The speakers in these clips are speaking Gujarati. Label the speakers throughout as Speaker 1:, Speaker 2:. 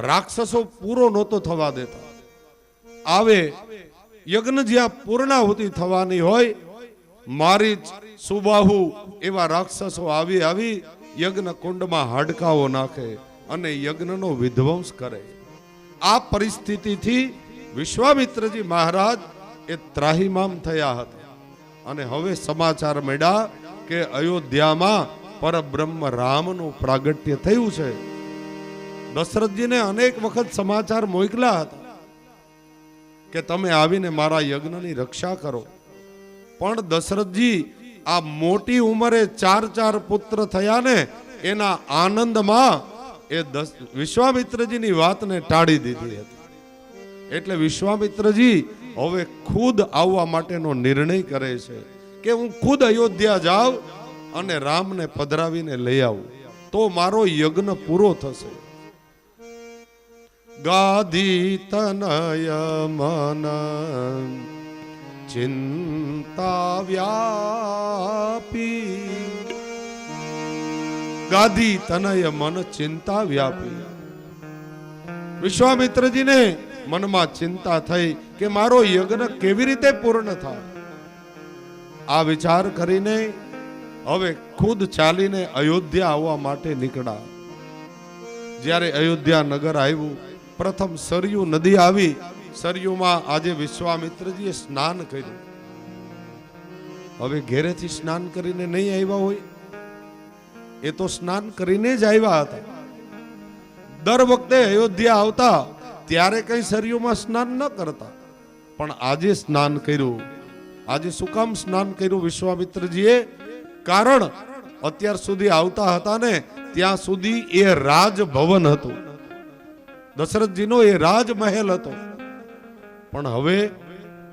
Speaker 1: રાક્ષસો પૂરો નહોતો થવા દેતા. આવે યજ્ઞ જ્યાં પૂર્ણાહુતિ થવાની હોય, મારીચ, સુબાહુ એવા રાક્ષસો આવી યજ્ઞ કુંડમાં હાડકાઓ નાખે અને યજ્ઞનો વિધ્વંસ કરે. આ પરિસ્થિતિથી વિશ્વામિત્રજી મહારાજ એ ત્રાહિમામ થયા હતા. અને હવે સમાચાર મળ્યા કે અયોધ્યામાં પરબ્રહ્મ રામનું પ્રાગટ્ય થયું છે. દશરથજીને અનેક વખત સમાચાર મોકલ્યા હતા કે તમે આવીને મારા યજ્ઞની રક્ષા કરો, પણ દશરથજી આ મોટી ઉંમરે 4 પુત્ર થયા ને એના આનંદમાં એ વિશ્વામિત્રજીની વાતને ટાળી દીધી હતી. એટલે વિશ્વામિત્રજી હવે ખુદ આવવા માટેનો નિર્ણય કરે છે કે હું ખુદ અયોધ્યા જાઉં અને રામને પધરાવીને લઈ આવું, તો મારો યજ્ઞ પૂરો થશે. ગાદી તનય મન ચિંતા વ્યાપી, ગાદી તનય મન ચિંતા વ્યાપી. વિશ્વામિત્રજીને મનમાં ચિંતા થઈ કે મારો યજ્ઞ કેવી રીતે પૂર્ણ થાય. આ વિચાર કરીને હવે ખુદ ચાલીને અયોધ્યા આવવા માટે નીકળ્યા. જ્યારે અયોધ્યા નગર આવ્યું, પ્રથમ સરયુ નદી આવી. સરયુમાં આજે વિશ્વામિત્રજીએ સ્નાન કર્યું. હવે ઘેરેથી સ્નાન કરીને નહીં આવ્યા હોય, એ તો સ્નાન કરીને જ આવ્યા હતા. દર વખતે અયોધ્યા આવતા ત્યારે કઈ સરયુમાં સ્નાન ન કરતા, પણ આજે સ્નાન કર્યું. આજે શું કામ સ્નાન કર્યું વિશ્વામિત્રજીએ? કારણ અત્યાર સુધી આવતા હતા ને ત્યાં સુધી એ રાજભવન હતું, દશરથજીનો એ રાજમહેલ હતો. પણ હવે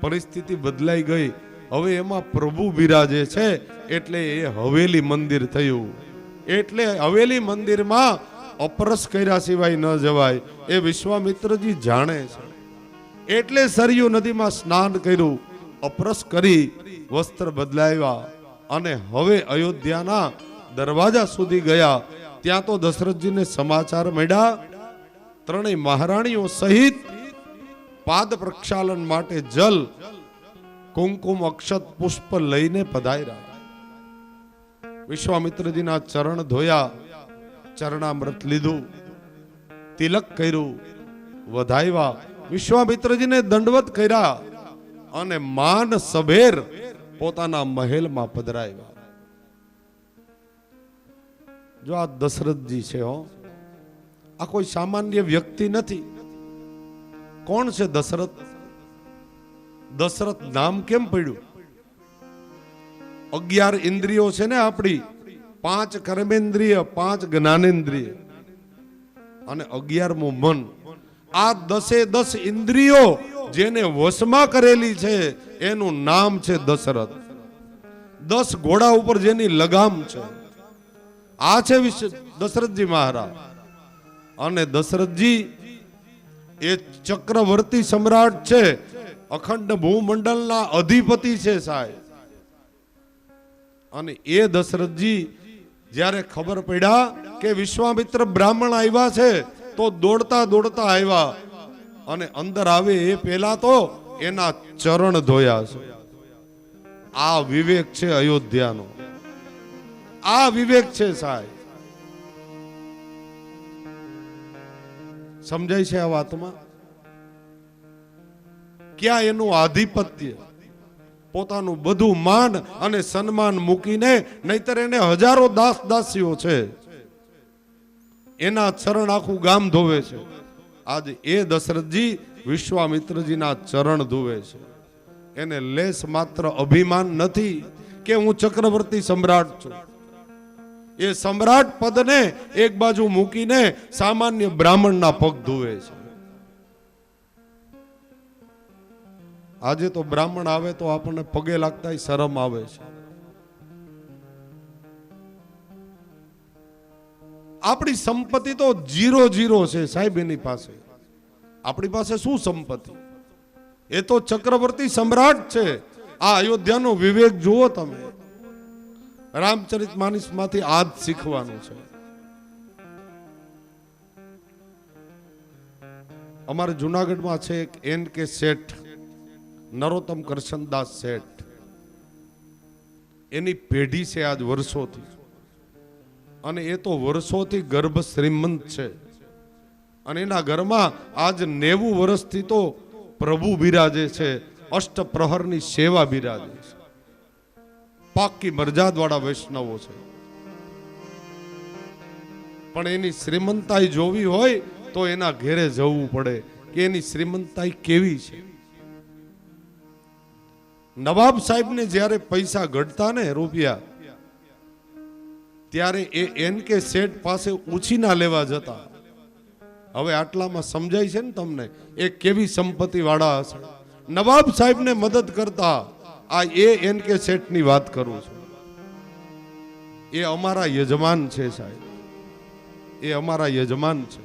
Speaker 1: પરિસ્થિતિ બદલાઈ ગઈ. હવે એમાં પ્રભુ બિરાજે છે, એટલે એ હવેલી મંદિર થયું. એટલે હવેલી મંદિરમાં અપરસ કર્યા સિવાય ન જવાય એ વિશ્વામિત્રજી જાણે છે. એટલે સરયુ નદીમાં સ્નાન કર્યું, અપરસ કરી વસ્ત્ર બદલાવ્યા અને હવે અયોધ્યાના દરવાજા સુધી ગયા. ત્યાં તો દશરથજીને સમાચાર મળ્યા, ત્રણેય મહારાણીઓ સહિત પાદ પ્રક્ષાલન માટે જલ, કુમકુમ, અક્ષત, પુષ્પ લઈને પધાર્યા. વિશ્વામિત્રજીના ચરણ ધોયા, ચરણામૃત લીધું, તિલક કર્યું, વધાવ્યા, વિશ્વામિત્રજીને દંડવત કર્યા અને માન સભેર પોતાના મહેલમાં પધરાવ્યા. જો આ દશરથજી છે, આ કોઈ સામાન્ય વ્યક્તિ નથી. કોણ છે દશરથ? દશરથ નામ કેમ પડ્યું? 11 ઇન્દ્રિયો છે ને આપણી, 5 કર્મેન્દ્રિય, 5 જ્ઞાનેન્દ્રિય અને 11મું મન. આ 10 ઇન્દ્રિયો જેને વશમાં કરેલી છે એનું નામ છે દશરથ. 10 ઘોડા ઉપર જેની લગામ છે, આ છે દશરથજી મહારાજ. અને દશરથજી એ ચક્રવર્તી સમ્રાટ છે, અખંડ ભૂમંડળના અધિપતિ છે સાહેબ. અને એ દશરથજી જ્યારે ખબર પડ્યા કે વિશ્વામિત્ર બ્રાહ્મણ આવ્યા છે, તો દોડતા દોડતા આવ્યા અને અંદર આવે એ પહેલા તો એના ચરણ ધોયા છે. આ વિવેક છે અયોધ્યાનો, આ વિવેક છે સાહેબ. સમજાય છે આ વાતમાં? ક્યાં એનું આધિપત્ય, પોતાનું બધું માન અને સન્માન મૂકીને, નહીતર એને હજારો દાસ દાસીઓ છે, એના ચરણ આખું ગામ ધોવે છે. આજે એ દશરથજી વિશ્વામિત્રજીના ચરણ ધોવે છે. એને લેસ માત્ર અભિમાન નથી કે હું ચક્રવર્તી સમ્રાટ છું. એ સમ્રાટ પદને એક બાજુ મૂકીને સામાન્ય બ્રાહ્મણના પગ ધોવે છે. આજે તો બ્રાહ્મણ આવે તો આપણને પગે લાગતા શરમ આવે છે. આપણી સંપત્તિ તો 0 છે સાહેબ એની પાસે. આપણી પાસે શું સંપત્તિ? એ તો ચક્રવર્તી સમ્રાટ છે. આ અયોધ્યાનો વિવેક જુઓ તમે. રામચરિત માનસમાંથી આ જ શીખવાનું છે. અમારે જુનાગઢમાં છે એક N.K. શેઠ, નરોત્તમ કરશનદાસ શેઠ, એની પેઢી છે આજ વર્ષોથી, અને એ તો વર્ષોથી ગર્ભ શ્રીમંત છે, અને એના ઘરમાં આજ 90 વર્ષથી તો પ્રભુ બિરાજે છે, અષ્ટપ્રહરની સેવા બિરાજે છે, પાકી મરજાદવાળા વૈષ્ણવો છે. પણ એની શ્રીમંતાઈ જોવી હોય તો એના ઘેરે જવું પડે કે એની શ્રીમંતાઈ કેવી છે. નવાબ સાહેબને જ્યારે પૈસા ઘટતા ને રૂપિયા, ત્યારે એ N.K. શેઠ પાસે ઉછીના લેવા જતા. હવે આટલામાં સમજાય છે ને તમને એ કેવી સંપત્તિ વાળા હશે. નવાબ સાહેબને મદદ કરતા આ N.K. શેઠની વાત કરું છું. એ અમારા યજમાન છે સાહેબ, એ અમારા યજમાન છે.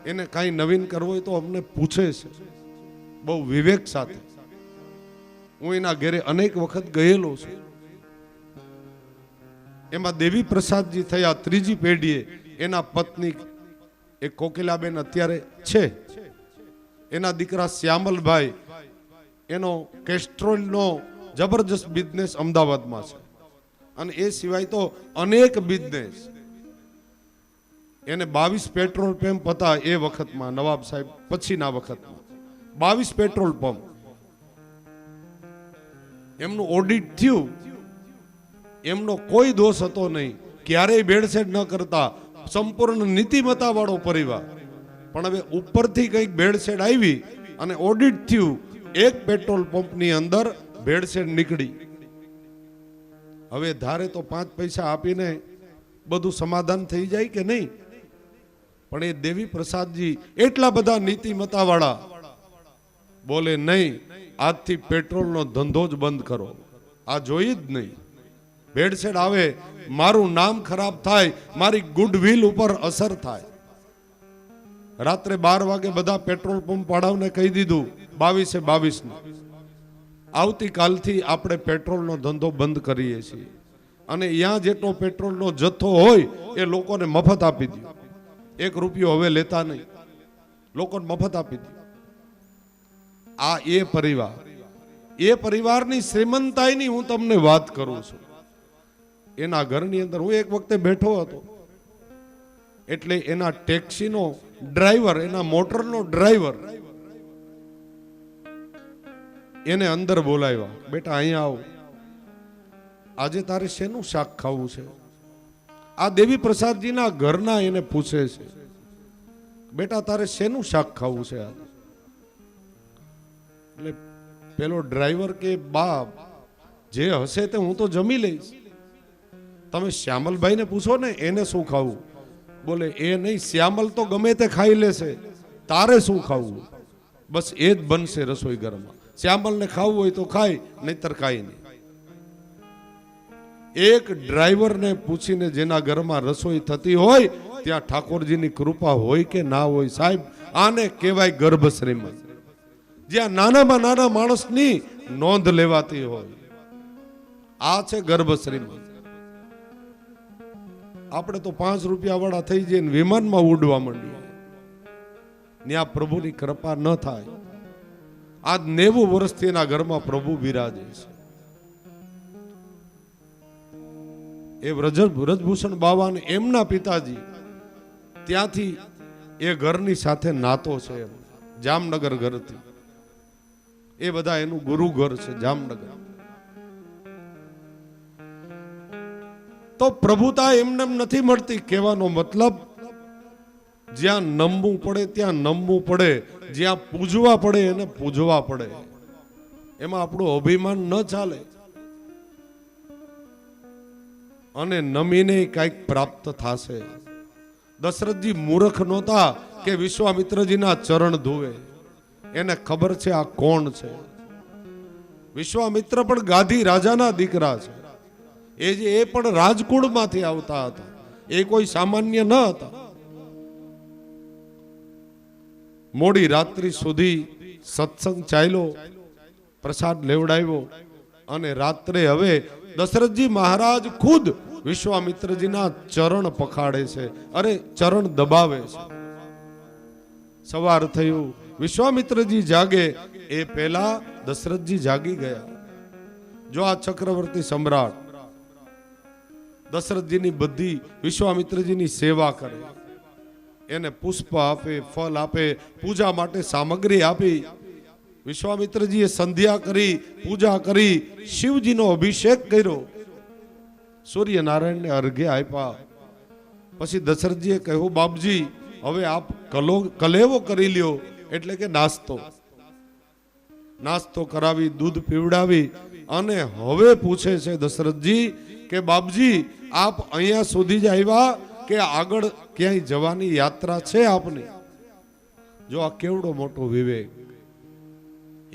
Speaker 1: એને કાંઈ નવીન કરવો હોય તો અમને પૂછે છે બહુ વિવેક સાથે. હું એના ઘરે અનેક વખત ગયેલો છું. એમાં દેવી પ્રસાદજી થયા ત્રીજી પેઢીએ. એના પત્ની એક કોકિલાબેન અત્યારે છે, એના દીકરા શ્યામલભાઈ, એનો કેસ્ટ્રોલનો જબરજસ્ત બિઝનેસ અમદાવાદમાં છે, અને એ સિવાય તો અનેક બિઝનેસ. એને 22 પેટ્રોલ પંપ હતા એ વખતમાં, નવાબ સાહેબ પછીના વખતમાં 22 પેટ્રોલ પંપ. એમનું ઓડિટ થયું, એમનો કોઈ દોષ હતો નહીં, ક્યારેય ભેળસેળ ન કરતા, સંપૂર્ણ નીતિમત્તા વાળો પરિવાર. પણ હવે ઉપરથી કંઈક ભેળસેળ આવી અને ઓડિટ થયું, એક પેટ્રોલ પંપની અંદર ભેળસેળ નીકળી. હવે ધારે તો 5 પૈસા આપીને બધું સમાધાન થઈ જાય કે નહીં, પણ એ દેવી પ્રસાદજી એટલા બધા નીતિમત્તા વાળા બોલે નહીં, આજથી પેટ્રોલનો ધંધો જ બંધ કરો, આ જોઈ જ નહીં. ભેળસેળ આવે, મારું નામ ખરાબ થાય, મારી ગુડવિલ ઉપર અસર થાય. રાત્રે 12 વાગે બધા પેટ્રોલ પંપ વાળાઓને કહી દીધું 22 ને આવતીકાલથી આપણે પેટ્રોલનો ધંધો બંધ કરીએ છીએ, અને અહીંયા જેટલો પેટ્રોલનો જથ્થો હોય એ લોકોને મફત આપી દો. 1 રૂપિયો હવે લેતા નહીં, લોકોને મફત આપી દો. આ એ પરિવારની શ્રીમંતાઈની હું તમને વાત કરું છું. એના ઘરની અંદર હું એક વખતે બેઠો હતો, એટલે એના ટેક્સીનો ડ્રાઈવર, એના મોટરનો ડ્રાઈવર એને અંદર બોલાવ્યા, બેટા અહીંયા આવો, આજે તારે શેનું શાક ખાવું છે? આ દેવી પ્રસાદજીના ઘરના એને પૂછે છે, બેટા તારે શેનું શાક ખાવું છે આજે? એટલે પેલો ડ્રાઈવર કે બાપ જે હશે તે હું તો જમી લઈશ, તમે શ્યામલભાઈને પૂછો ને એને શું ખાવું. બોલે એ નહીં, શ્યામલ તો ગમે તે ખાઈ લેશે, તારે શું ખાવું? બસ એ જ બનશે રસોઈ ઘરમાં. શ્યામલને ખાવું હોય તો ખાય, નહીતર કાંઈ નહીં. એક ડ્રાઈવરને પૂછીને જેના ઘરમાં રસોઈ થતી હોય ત્યાં ઠાકોરજીની કૃપા હોય કે ના હોય સાહેબ, આને કહેવાય ગર્ભ શ્રીમંત. જ્યાં નાનામાં નાના માણસની નોંધ લેવાતી હોય, આ છે ગર્ભ શ્રીમંત. આપણે તો 5 રૂપિયા વાળા થઈ જઈને વિમાનમાં ઉડવા માંડીએ, ત્યાં પ્રભુની કૃપા ન થાય. આજ 90 વર્ષથી એના ઘરમાં પ્રભુ બિરાજે છે. એ વ્રજભૂષણ બાવા ને એમના પિતાજી ત્યાંથી એ ઘરની સાથે નાતો છે, જામનગર ઘરથી. એ બધા એનું ગુરુ ઘર છે જામનગર. તો પ્રભુતા એમને નથી મળતી. કહેવાનો મતલબ જ્યાં નમવું પડે ત્યાં નમવું પડે, જ્યાં પૂજવા પડે એને પૂજવા પડે. એમાં આપણું અભિમાન ન ચાલે. અને નમીને કંઈક પ્રાપ્ત થશે. દશરથજી મૂર્ખ નહોતા કે વિશ્વામિત્રજીના ચરણ ધોવે. એને ખબર છે આ કોણ છે. વિશ્વામિત્ર પણ ગાદી રાજાના દીકરા છે. એ પણ રાજકુળમાંથી આવતા હતા, એ કોઈ સામાન્ય ન હતા. મોડી રાત્રિ સુધી સત્સંગ ચાલ્યો, પ્રસાદ લેવડાવ્યો, અને રાત્રે હવે દશરથજી મહારાજ ખુદ વિશ્વામિત્રજીના ચરણ પખાડે છે, અરે ચરણ દબાવે છે. સવાર થયું, વિશ્વામિત્રજી જાગે એ પહેલા દશરથજી જાગી ગયા. જો આ ચક્રવર્તી સમ્રાટ દશરથજીની બધી વિશ્વામિત્રજીની સેવા કરે, એને પુષ્પ આપે, ફળ આપે, પૂજા માટે સામગ્રી આપી. વિશ્વામિત્રજીએ સંધ્યા કરી, પૂજા કરી, શિવજીનો અભિષેક કર્યો, સૂર્યનારાયણને અર્ઘ્ય આપ્યા. પછી દશરથજીએ કહ્યું, બાપજી હવે આપ કલેવો કરી લ્યો, એટલે કે નાસ્તો કરાવી, દૂધ પીવડાવી. અને હવે પૂછે છે દશરથજી કે બાપજી આપ અહીંયા સુધી જ આવ્યા કે આગળ ક્યાંય જવાની યાત્રા છે આપની? જો આ કેવડો મોટો વિવેક.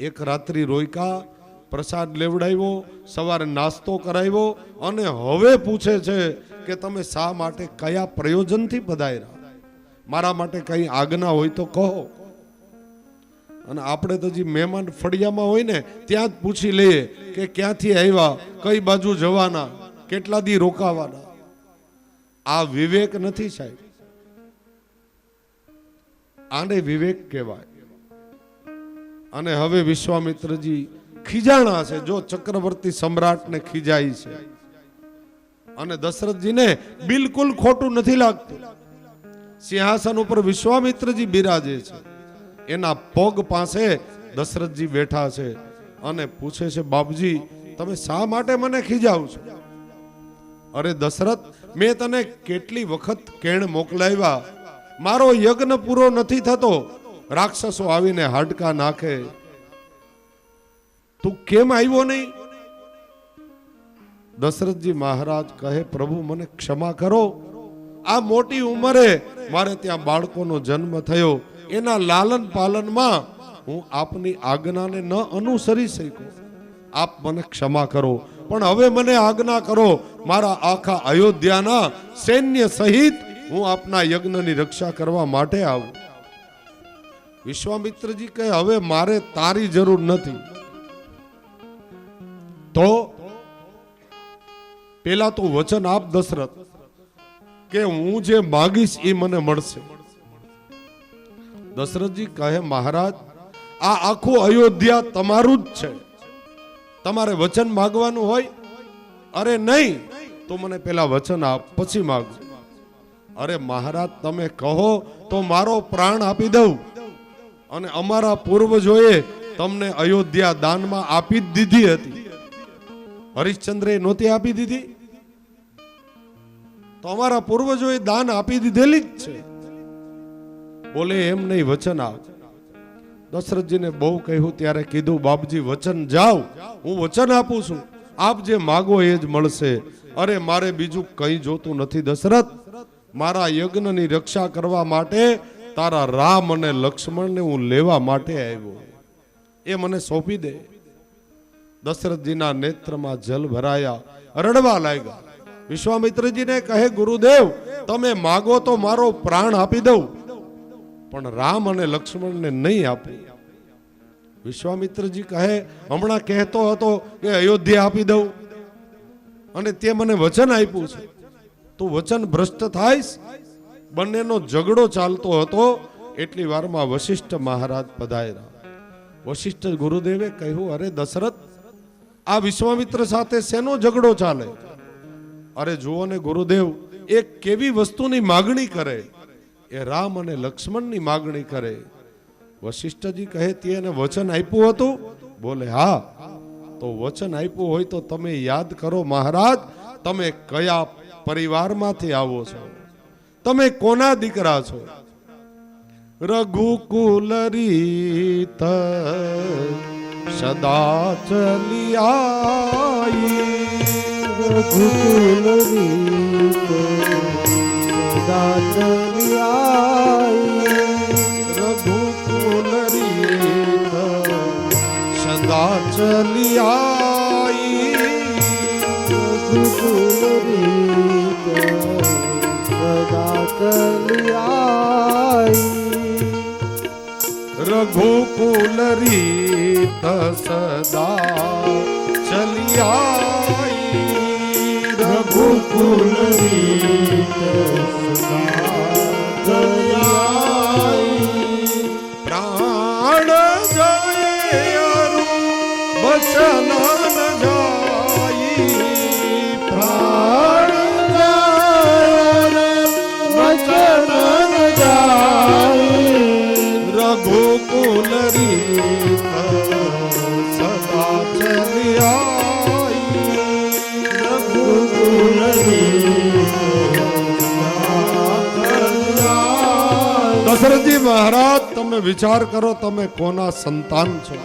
Speaker 1: એક રાત્રિ રોયકા, પ્રસાદ લેવડાવ્યો, સવારે નાસ્તો કરાવ્યો, અને હવે પૂછે છે કે તમે શા માટે, કયા પ્રયોજનથી પધાર્યા? મારા માટે કઈ આજ્ઞા હોય તો કહો. અને આપણે તો જે મહેમાન ફળિયામાં હોય ને ત્યાં જ પૂછી લઈએ કે ક્યાંથી આવ્યા, કઈ બાજુ જવાના, કેટલા દી રોકાવાના. આ વિવેક નથી સાહેબ, આને વિવેક કહેવાય. અને હવે વિશ્વામિત્રજી ખીજાણા છે. જો ચક્રવર્તી સમ્રાટને ખીજાય છે, અને દશરથજીને બિલકુલ ખોટું નથી લાગતું. સિંહાસન ઉપર વિશ્વામિત્રજી બિરાજે છે, એના પગ પાસે દશરથજી બેઠા છે, અને પૂછે છે, બાપજી તમે શા માટે મને ખીજાવ છો? અરે દશરથ, મેં તને કેટલી વખત કેણ મોકલાવ્યા, મારો યજ્ઞ પૂરો નથી થતો, રાક્ષસો આવીને હાડકા નાખે, તું કેમ આવ્યો નહીં? દશરથજી મહારાજ કહે, પ્રભુ મને ક્ષમા કરો, આ મોટી ઉંમરે મારે ત્યાં બાળકોનો જન્મ થયો, એના લાલન પાલનમાં હું આપની આજ્ઞાને ન અનુસરી શક્યો, આપ મને ક્ષમા કરો. પણ હવે મને આજ્ઞા કરો, મારા આખા અયોધ્યાના સૈન્ય સહિત હું આપના યજ્ઞની રક્ષા કરવા માટે આવું. વિશ્વામિત્રજી કહે, હવે મારે તારી જરૂર નથી. તો પેલા તો વચન આપ દશરથ કે હું જે માગીશ એ મને મળશે. દશરથજી કહે, મહારાજ આ આખું અયોધ્યા તમારું જ છે, તમારે વચન માંગવાનું હોય? અરે નહીં, તો મને પેલા વચન આપ, પછી માંગુ. અરે મહારાજ તમે કહો તો મારો પ્રાણ આપી દઉં. અને અમારા પૂર્વજોએ તમને અયોધ્યા દાનમાં આપી જ દીધી હતી. હરિશ્ચંદ્રે નહોતી આપી દીધી? તો અમારા પૂર્વજોએ દાન આપી દીધેલી જ છે. બોલે એમ નહીં, વચન આપ. દશરથજીને બહુ કહ્યું ત્યારે કીધું, બાપજી વચન જાઓ, હું વચન આપું છું, આપ જે માગો એ જ મળશે. અરે મારે બીજું કંઈ જોતું નથી દશરથ, મારા યજ્ઞની રક્ષા કરવા માટે તારા રામ અને લક્ષ્મણને હું લેવા માટે આવ્યો, એ મને સોંપી દે. દશરથજીના નેત્રમાં જલ ભરાયા, રડવા લાગ્યા. વિશ્વામિત્રજીને કહે, ગુરુદેવ તમે માગો તો મારો પ્રાણ આપી દઉં, પણ રામ અને લક્ષ્મણને નહીં આપે. વિશ્વામિત્રજી કહે, હમણાં કહેતો હતો કે અયોધ્યા આપી દઉં, અને તે મને વચન આપ્યું છે, તું વચન ભ્રષ્ટ થાઈશ. બંનેનો ઝઘડો ચાલતો હતો, એટલી વારમાં વશિષ્ઠ મહારાજ પધાર્યા. વશિષ્ઠ ગુરુદેવે કહ્યું, અરે દશરથ, આ વિશ્વામિત્ર સાથે શેનો ઝઘડો ચાલે? અરે જુઓ ને ગુરુદેવ, એક કેવી વસ્તુની માગણી કરે, એ રામ અને લક્ષ્મણની માગણી કરે. વશિષ્ઠજી કહે, તેને વચન આપ્યું હતું? બોલે હા. તો વચન આપ્યું હોય તો તમે યાદ કરો મહારાજ, તમે કયા પરિવારમાંથી આવો છો, તમે કોના દીકરા છો? રઘુકુલ રીત સદા ચલી આઈ,
Speaker 2: રઘુકુલ રીત સદા ચલી આઈ,
Speaker 1: રઘુકુલ રીત સદા ચલી આઈ,
Speaker 2: રઘુકુલ રીત સદા ચલી આઈ,
Speaker 1: રઘુકુલ રીત સદા ચલી આઈ,
Speaker 2: રઘુકુલ રીત સદા ચલી આઈ,
Speaker 1: દશરથજી મહારાજ, તમે વિચાર કરો, તમે કોના સંતાન છો?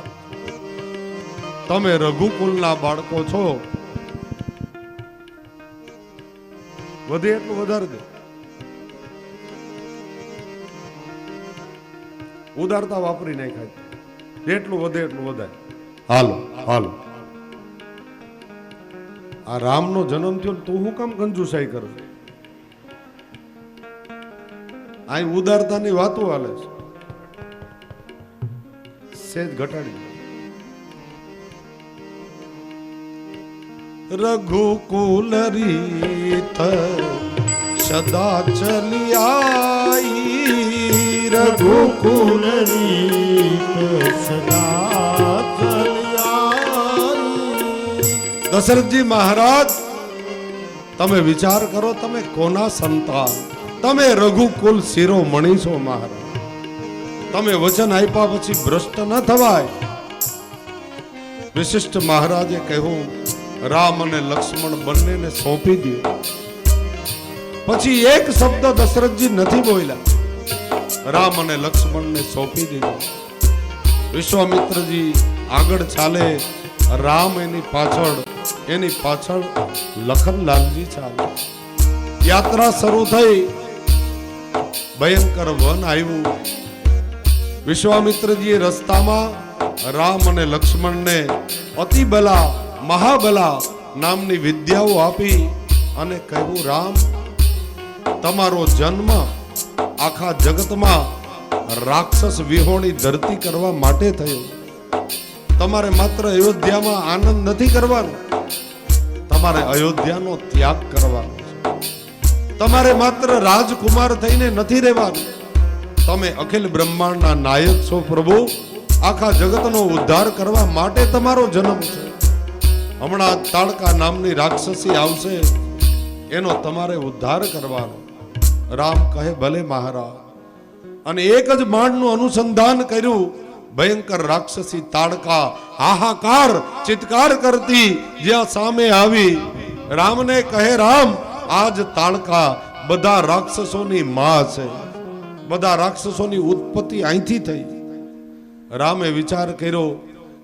Speaker 1: તમે રઘુકુલના બાળકો છો. વધે એટલું વધારે દે. ઉદારતા વાપરી નાખાય. જેટલું વધે એટલું વધારે. હાલો હાલો. આ રામનો જન્મ થયો, તું શું કામ કંજુસાઈ કરે? આ ઉદારતાની વાતો હાલે છે. સેજ ઘટાડી. રઘુકુલ રીત સદા ચલી આઈ.
Speaker 2: રઘુકુલ રીત સદા ચલી આઈ.
Speaker 1: દશરથજી મહારાજ, તમે વિચાર કરો, તમે કોના સંતાન? તમે રઘુકુલ શિરોમણી છો મહારાજ. તમે વચન આપ્યા પછી ભ્રષ્ટ ન થવાય. વિશિષ્ટ મહારાજે કહ્યું, રામ અને લક્ષ્મણ બંનેને સોંપી દો. પછી એક શબ્દ દશરથજી નથી બોલ્યા. રામ અને લક્ષ્મણને સોંપી દીધો. વિશ્વામિત્રજી આગળ ચાલે, રામ એની પાછળ લખનલાલજી ચાલે. યાત્રા શરૂ થઈ. ભયંકર વન આવ્યું. વિશ્વામિત્રજીએ રસ્તામાં રામ અને લક્ષ્મણને અતિબલા મહાબલા નામની વિદ્યાઓ આપી અને કહ્યું, રામ, તમારો જન્મ આખા જગતમાં રાક્ષસ વિહોણી ધરતી કરવા માટે થયો. તમારે માત્ર અયોધ્યામાં આનંદ નથી કરવાનો, તમારે અયોધ્યાનો ત્યાગ કરવાનો છે. તમારે માત્ર રાજકુમાર થઈને નથી રહેવાનું. તમે અખિલ બ્રહ્માંડના નાયક છો પ્રભુ. આખા જગતનો ઉદ્ધાર કરવા માટે તમારો જન્મ છે. હમણાં તાડકા નામની રાક્ષસી આવશે, એનો તમારે ઉદ્ધાર કરવાનો. રામ કહે, ભલે મહારાજ. અને એક જ બાણનું અનુસંધાન કર્યું. ભયંકર રાક્ષસી તાડકા હાહાકાર ચિત્કાર કરતી જ્યાં સામે આવી. રામને કહે, રામ, આજ તાડકા બધા રાક્ષસોની માં છે. બધા રાક્ષસોની ઉત્પત્તિ અહીંથી થઈ. રામે વિચાર કર્યો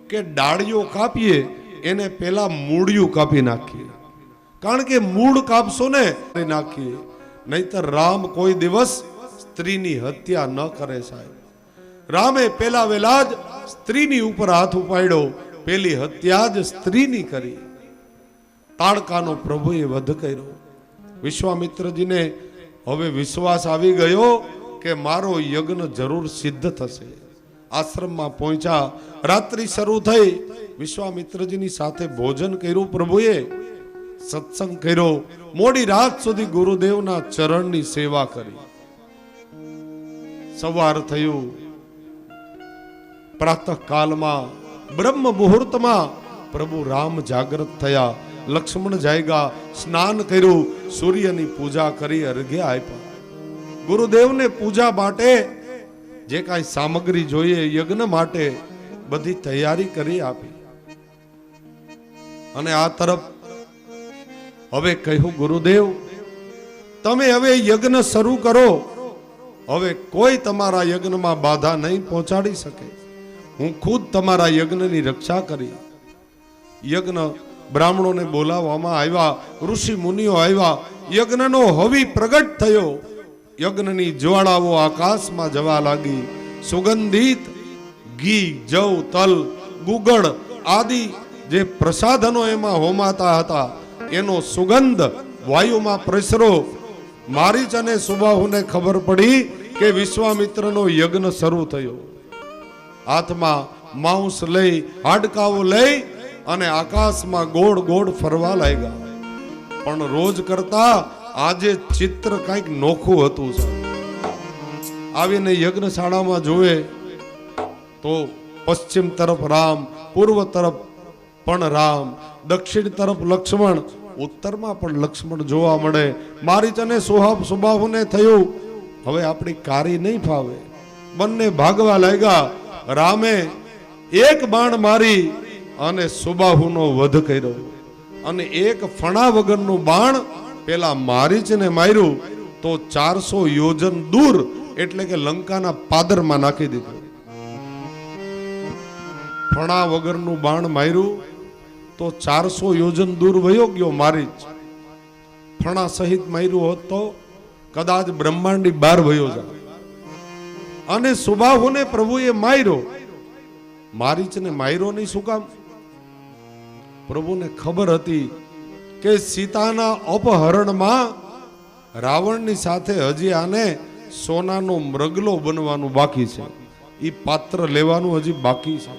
Speaker 1: કે ડાળીઓ કાપીએ એને પેલા મૂળિયું કાપી નાખીએ. કારણ કે મૂળ કાપશો ને નાખીએ, નહીતર રામ કોઈ દિવસ સ્ત્રીની હત્યા ન કરે સાહેબ. રામે પેલા વેલા જ સ્ત્રીની ઉપર હાથ ઉપાડ્યો. પેલી હત્યા જ સ્ત્રીની કરી. તાડકાનો પ્રભુએ વધ કર્યો. વિશ્વામિત્રજીને હવે વિશ્વાસ આવી ગયો કે મારો યજ્ઞ જરૂર સિદ્ધ થશે. આશ્રમમાં પહોંચ્યા. રાત્રિ શરૂ થઈ. વિશ્વામિત્રજીની સાથે ભોજન કર્યું. પ્રભુએ સત્સંગ કર્યો. મોડી રાત સુધી ગુરુદેવના ચરણની સેવા કરી. સવાર થયું. પ્રાતઃ કાલમાં બ્રહ્મ મુહૂર્તમાં પ્રભુ રામ જાગૃત થયા. લક્ષ્મણ જાગ્યા. સ્નાન કર્યું. સૂર્યની પૂજા કરી. અર્ઘ્ય આપ્યા. ગુરુદેવને પૂજા માટે જે કાંઈ સામગ્રી જોઈએ યજ્ઞ માટે બધી તૈયારી કરી આપી. અને આ તરફ હવે કહ્યું, ગુરુદેવ, તમે હવે યજ્ઞ શરૂ કરો. હવે કોઈ તમારા યજ્ઞમાં બાધા નહીં પહોંચાડી શકે. હું ખુદ તમારા યજ્ઞની રક્ષા કરી. યજ્ઞ બ્રાહ્મણોને બોલાવવામાં આવ્યા. ઋષિ મુનિઓ આવ્યા. યજ્ઞનો હવિ પ્રગટ થયો. યજ્ઞની જ્વાળાઓ આકાશમાં જવા લાગી. સુગંધિત ઘી, જવ, તલ, ગુગળ આદિ જે પ્રસાધનો એમાં હોમાતા હતા એનો સુગંધ વાયુમાં પ્રસરો. મારીચ અને સુબાહુને ખબર પડી કે વિશ્વામિત્રનો યજ્ઞ શરૂ થયો. હાથમાં માંસ લઈ, હાડકાઓ લઈ અને આકાશમાં ગોળ ગોળ ફરવા લાગ્યા. પણ રોજ કરતા આજે ચિત્ર કંઈક નોખું હતું. આવીને યજ્ઞશાળામાં જોવે તો પશ્ચિમ તરફ રામ, પૂર્વ તરફ પણ રામ, દક્ષિણ તરફ લક્ષ્મણ, ઉત્તરમાં પણ લક્ષ્મણ જોવા મળે. મારીચ અને સુબાહુને થયું હવે આપણી કારી નહીં ફાવે. બંને ભાગવા લાગ્યા. રામે એક બાણ મારી અને સુબાહુનો વધ કર્યો. અને એક ફણા વગરનું બાણ પેલા મારીચને માર્યું તો 400 યોજન દૂર એટલે કે લંકાના પાદરમાં નાખી દીધું. ફણા વગરનું બાણ માર્યું તો 400 યોજન દૂર વયો ગયો મારીચ. ફણા સહિત માર્યું હોત તો કદાચ બ્રહ્માંડી 12 વયો જાય. અને સુબાહુને પ્રભુએ માર્યો. મારીચને માર્યો નહીં, શું કામ? પ્રભુને ખબર હતી કે સીતાના અપહરણમાં રાવણની સાથે હજી આને સોનાનો મૃગલો બનવાનું બાકી છે, એ પાત્ર લેવાનું હજી બાકી છે.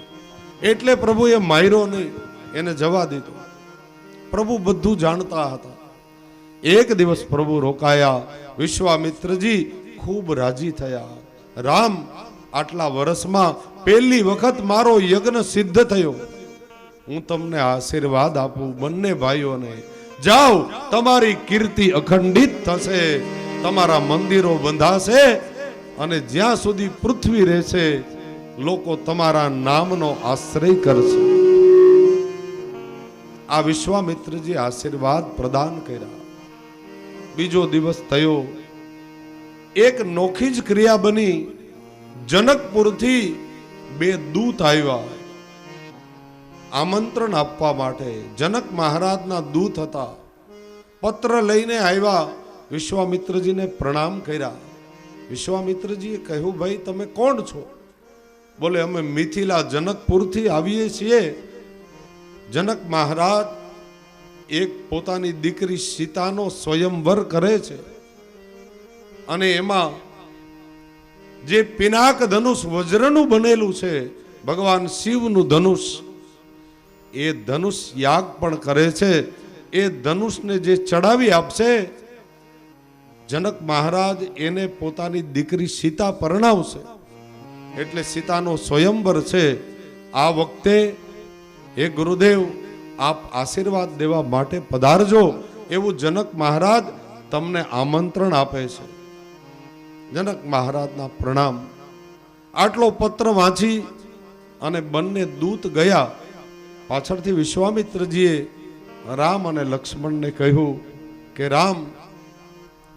Speaker 1: એટલે પ્રભુએ માર્યો નહીં, એને જવા દીધો. પ્રભુ બધું જાણતા હતા. એક દિવસ પ્રભુ રોકાયા. વિશ્વામિત્રજી ખૂબ રાજી થયા. રામ, આટલા વર્ષમાં પહેલી વખત મારો યજ્ઞ સિદ્ધ થયો. હું તમને આશીર્વાદ આપું બંને ભાઈઓને. જાઓ, તમારી કીર્તિ અખંડિત થશે, તમારા મંદિરો બંધાશે અને જ્યાં સુધી પૃથ્વી રહેશે લોકો તમારા નામનો આશ્રય કરશે. આ વિશ્વામિત્રજી આશીર્વાદ પ્રદાન કર્યા. બીજો દિવસ થયો. એક નોખી જ ક્રિયા બની. જનકપુરથી 2 દૂત આવ્યા આમંત્રણ આપવા માટે. જનક મહારાજના દૂત હતા. પત્ર લઈને આવ્યા. વિશ્વામિત્રજીને પ્રણામ કર્યા. વિશ્વામિત્રજીએ કહ્યું, ભાઈ તમે કોણ છો? બોલે, અમે મિથિલા જનકપુરથી આવીએ છીએ. જનક મહારાજ એક પોતાની દીકરી સીતાનો સ્વયંવર કરે છે અને એમાં જે પિનાક ધનુષ વજ્રનું બનેલું છે, ભગવાન શિવનું ધનુષ, એ ધનુષ યાગ પણ કરે છે. એ ધનુષને જે ચડાવી આપશે જનક મહારાજ એને પોતાની દીકરી સીતા પરણાવશે. એટલે સીતાનો સ્વયંવર છે. આ વખતે હે ગુરુદેવ, આપ આશીર્વાદ દેવા માટે પધારજો એવું જનક મહારાજ તમને આમંત્રણ આપે છે. જનક મહારાજના પ્રણામ. આટલો પત્ર વાંચી અને બંને દૂત ગયા. પાછળથી વિશ્વામિત્રજીએ રામ અને લક્ષ્મણને કહ્યું કે રામ,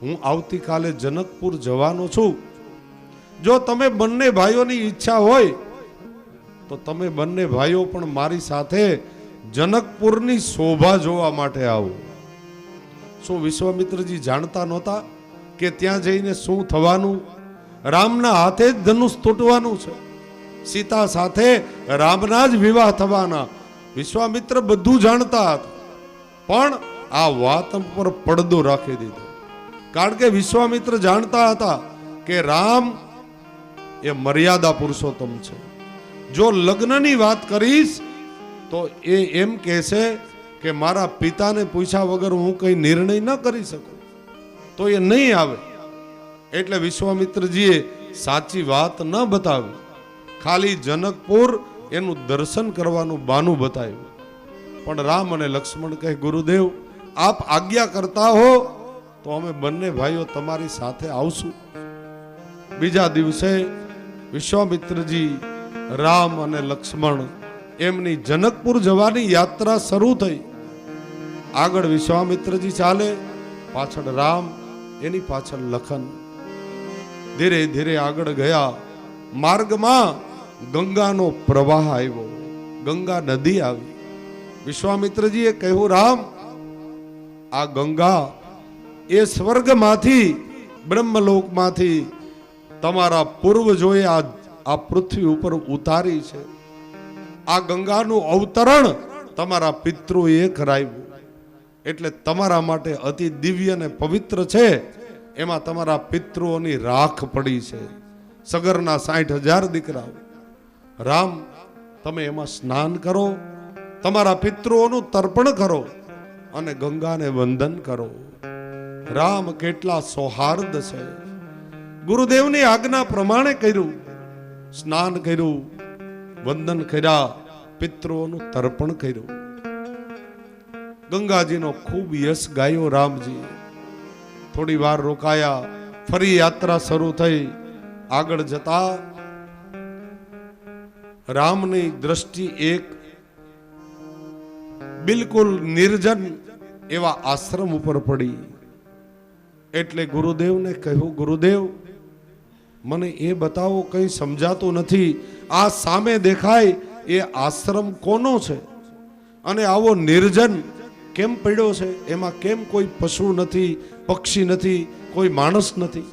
Speaker 1: હું આવતીકાલે જનકપુર જવાનો છું. જો તમે બંને ભાઈઓની ઈચ્છા હોય તો તમે બંને ભાઈઓ પણ મારી સાથે જનકપુરની શોભા જોવા માટે આવો. શું વિશ્વામિત્રજી જાણતા નહોતા કે ત્યાં જઈને શું થવાનું? રામના હાથે જ ધનુષ તૂટવાનું છે. સીતા સાથે રામના જ વિવાહ થવાના. વિશ્વામિત્ર બધું જાણતા હતા, પણ આ વાત પર પડદો રાખી દીધો. કારણ કે વિશ્વામિત્ર જાણતા હતા કે રામ એ મર્યાદા પુરુષોત્તમ છે. જો લગ્નની વાત કરીશ તો એ એમ કહેશે કે મારા પિતાને પૂછ્યા વગર હું કઈ નિર્ણય ન કરી શકું, તો એ નહીં આવે. એટલે વિશ્વામિત્રજીએ સાચી વાત ન બતાવી, ખાલી જનકપુર એનું દર્શન કરવાનું બાનું બતાવ્યું. પણ રામ અને લક્ષ્મણ કહે, ગુરુદેવ આપ આજ્ઞા કરતા હો તો અમે બંને ભાઈઓ તમારી સાથે આવશું. બીજા દિવસે વિશ્વામિત્રજી, રામ અને લક્ષ્મણ એમની જનકપુર જવાની યાત્રા શરૂ થઈ. આગળ વિશ્વામિત્રજી ચાલે, પાછળ રામ, એની પાછળ લખન. ધીરે ધીરે આગળ ગયા. માર્ગમાં ગંગાનો પ્રવાહ આવ્યો, ગંગા નદી આવી. વિશ્વામિત્રજીએ કહ્યું, રામ, આ ગંગા એ સ્વર્ગમાંથી, બ્રહ્મલોકમાંથી તમારા પૂર્વજોએ આ પૃથ્વી ઉપર ઉતારી છે. આ ગંગાનું અવતરણ તમારા પિતૃએ કરાવ્યું. એટલે તમારા માટે અતિ દિવ્ય અને પવિત્ર છે. એમાં તમારા પિતૃઓની રાખ પડી છે. સગરના 60,000 દીકરાઓ. રામ, તમે એમાં સ્નાન કરો, તમારા પિતૃઓનું તર્પણ કરો અને ગંગાને વંદન કરો. રામ, કેટલા સૌહાર્દ છે. ગુરુદેવની આજ્ઞા પ્રમાણે કર્યું. સ્નાન કર્યું, વંદન કર્યા, પિતૃઓનું તર્પણ કર્યું. ગંગાજીનો ખૂબ યશ ગાયો રામજી. થોડી વાર રોકાયા, ફરી યાત્રા શરૂ થઈ. આગળ જતા રામની દ્રષ્ટિ એક બિલકુલ નિર્જન એવા આશ્રમ ઉપર પડી. એટલે ગુરુદેવને કહ્યું, ગુરુદેવ મને એ બતાવો, કંઈ સમજાતું નથી. આ સામે દેખાય એ આશ્રમ કોનો છે? અને આવો નિર્જન કેમ પડ્યો છે? એમાં કેમ કોઈ પશુ નથી, પક્ષી નથી, કોઈ માણસ નથી?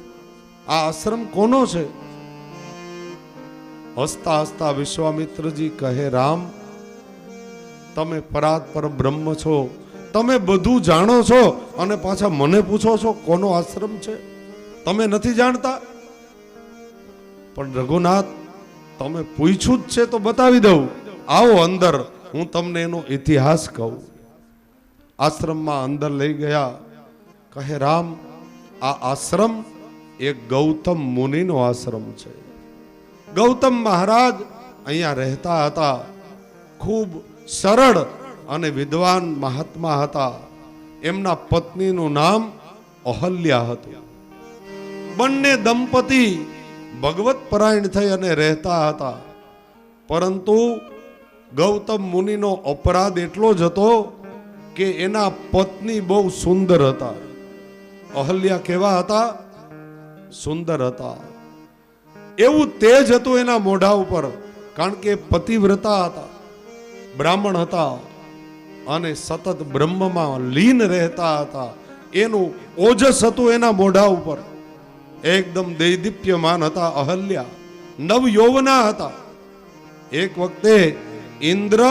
Speaker 1: આ આશ્રમ કોનો છે? હસતા હસતા વિશ્વામિત્રજી કહે, રામ, તમે પરાત્પર બ્રહ્મ છો, તમે બધું જાણો છો, અને પાછા મને પૂછો છો કોનો આશ્રમ છે? તમે નથી જાણતા? પણ રઘુનાથ, તમે પૂછ્યું જ છે તો બતાવી દઉં. આવો અંદર, હું તમને એનો ઇતિહાસ કહું. આશ્રમમાં અંદર લઈ ગયા. કહે, રામ, આ આશ્રમ એક ગૌતમ મુનિનો આશ્રમ છે. ગૌતમ મહારાજ અહીંયા રહેતા હતા. ખૂબ સરળ અને વિદ્વાન મહાત્મા હતા. એમના પત્નીનું નામ અહલ્યા હતું. બંને દંપતી ભગવત પરાયણ થઈ અને રહેતા હતા. પરંતુ ગૌતમ મુનિનો અપરાધ એટલો જ હતો કે એના પત્ની બહુ સુંદર હતા. અહલ્યા કેવા હતા? સુંદર હતા. એવું તેજ હતું એના મોઢા ઉપર, કારણ કે પતિવ્રતા હતા, બ્રાહ્મણ હતા અને સતત બ્રહ્મમાં લીન રહેતા હતા. એનું ઓજસ હતું એના મોઢા ઉપર. એકદમ દૈદીપ્યમાન હતા અહલ્યા. નવ યૌવના હતા. એક વખતે ઇન્દ્ર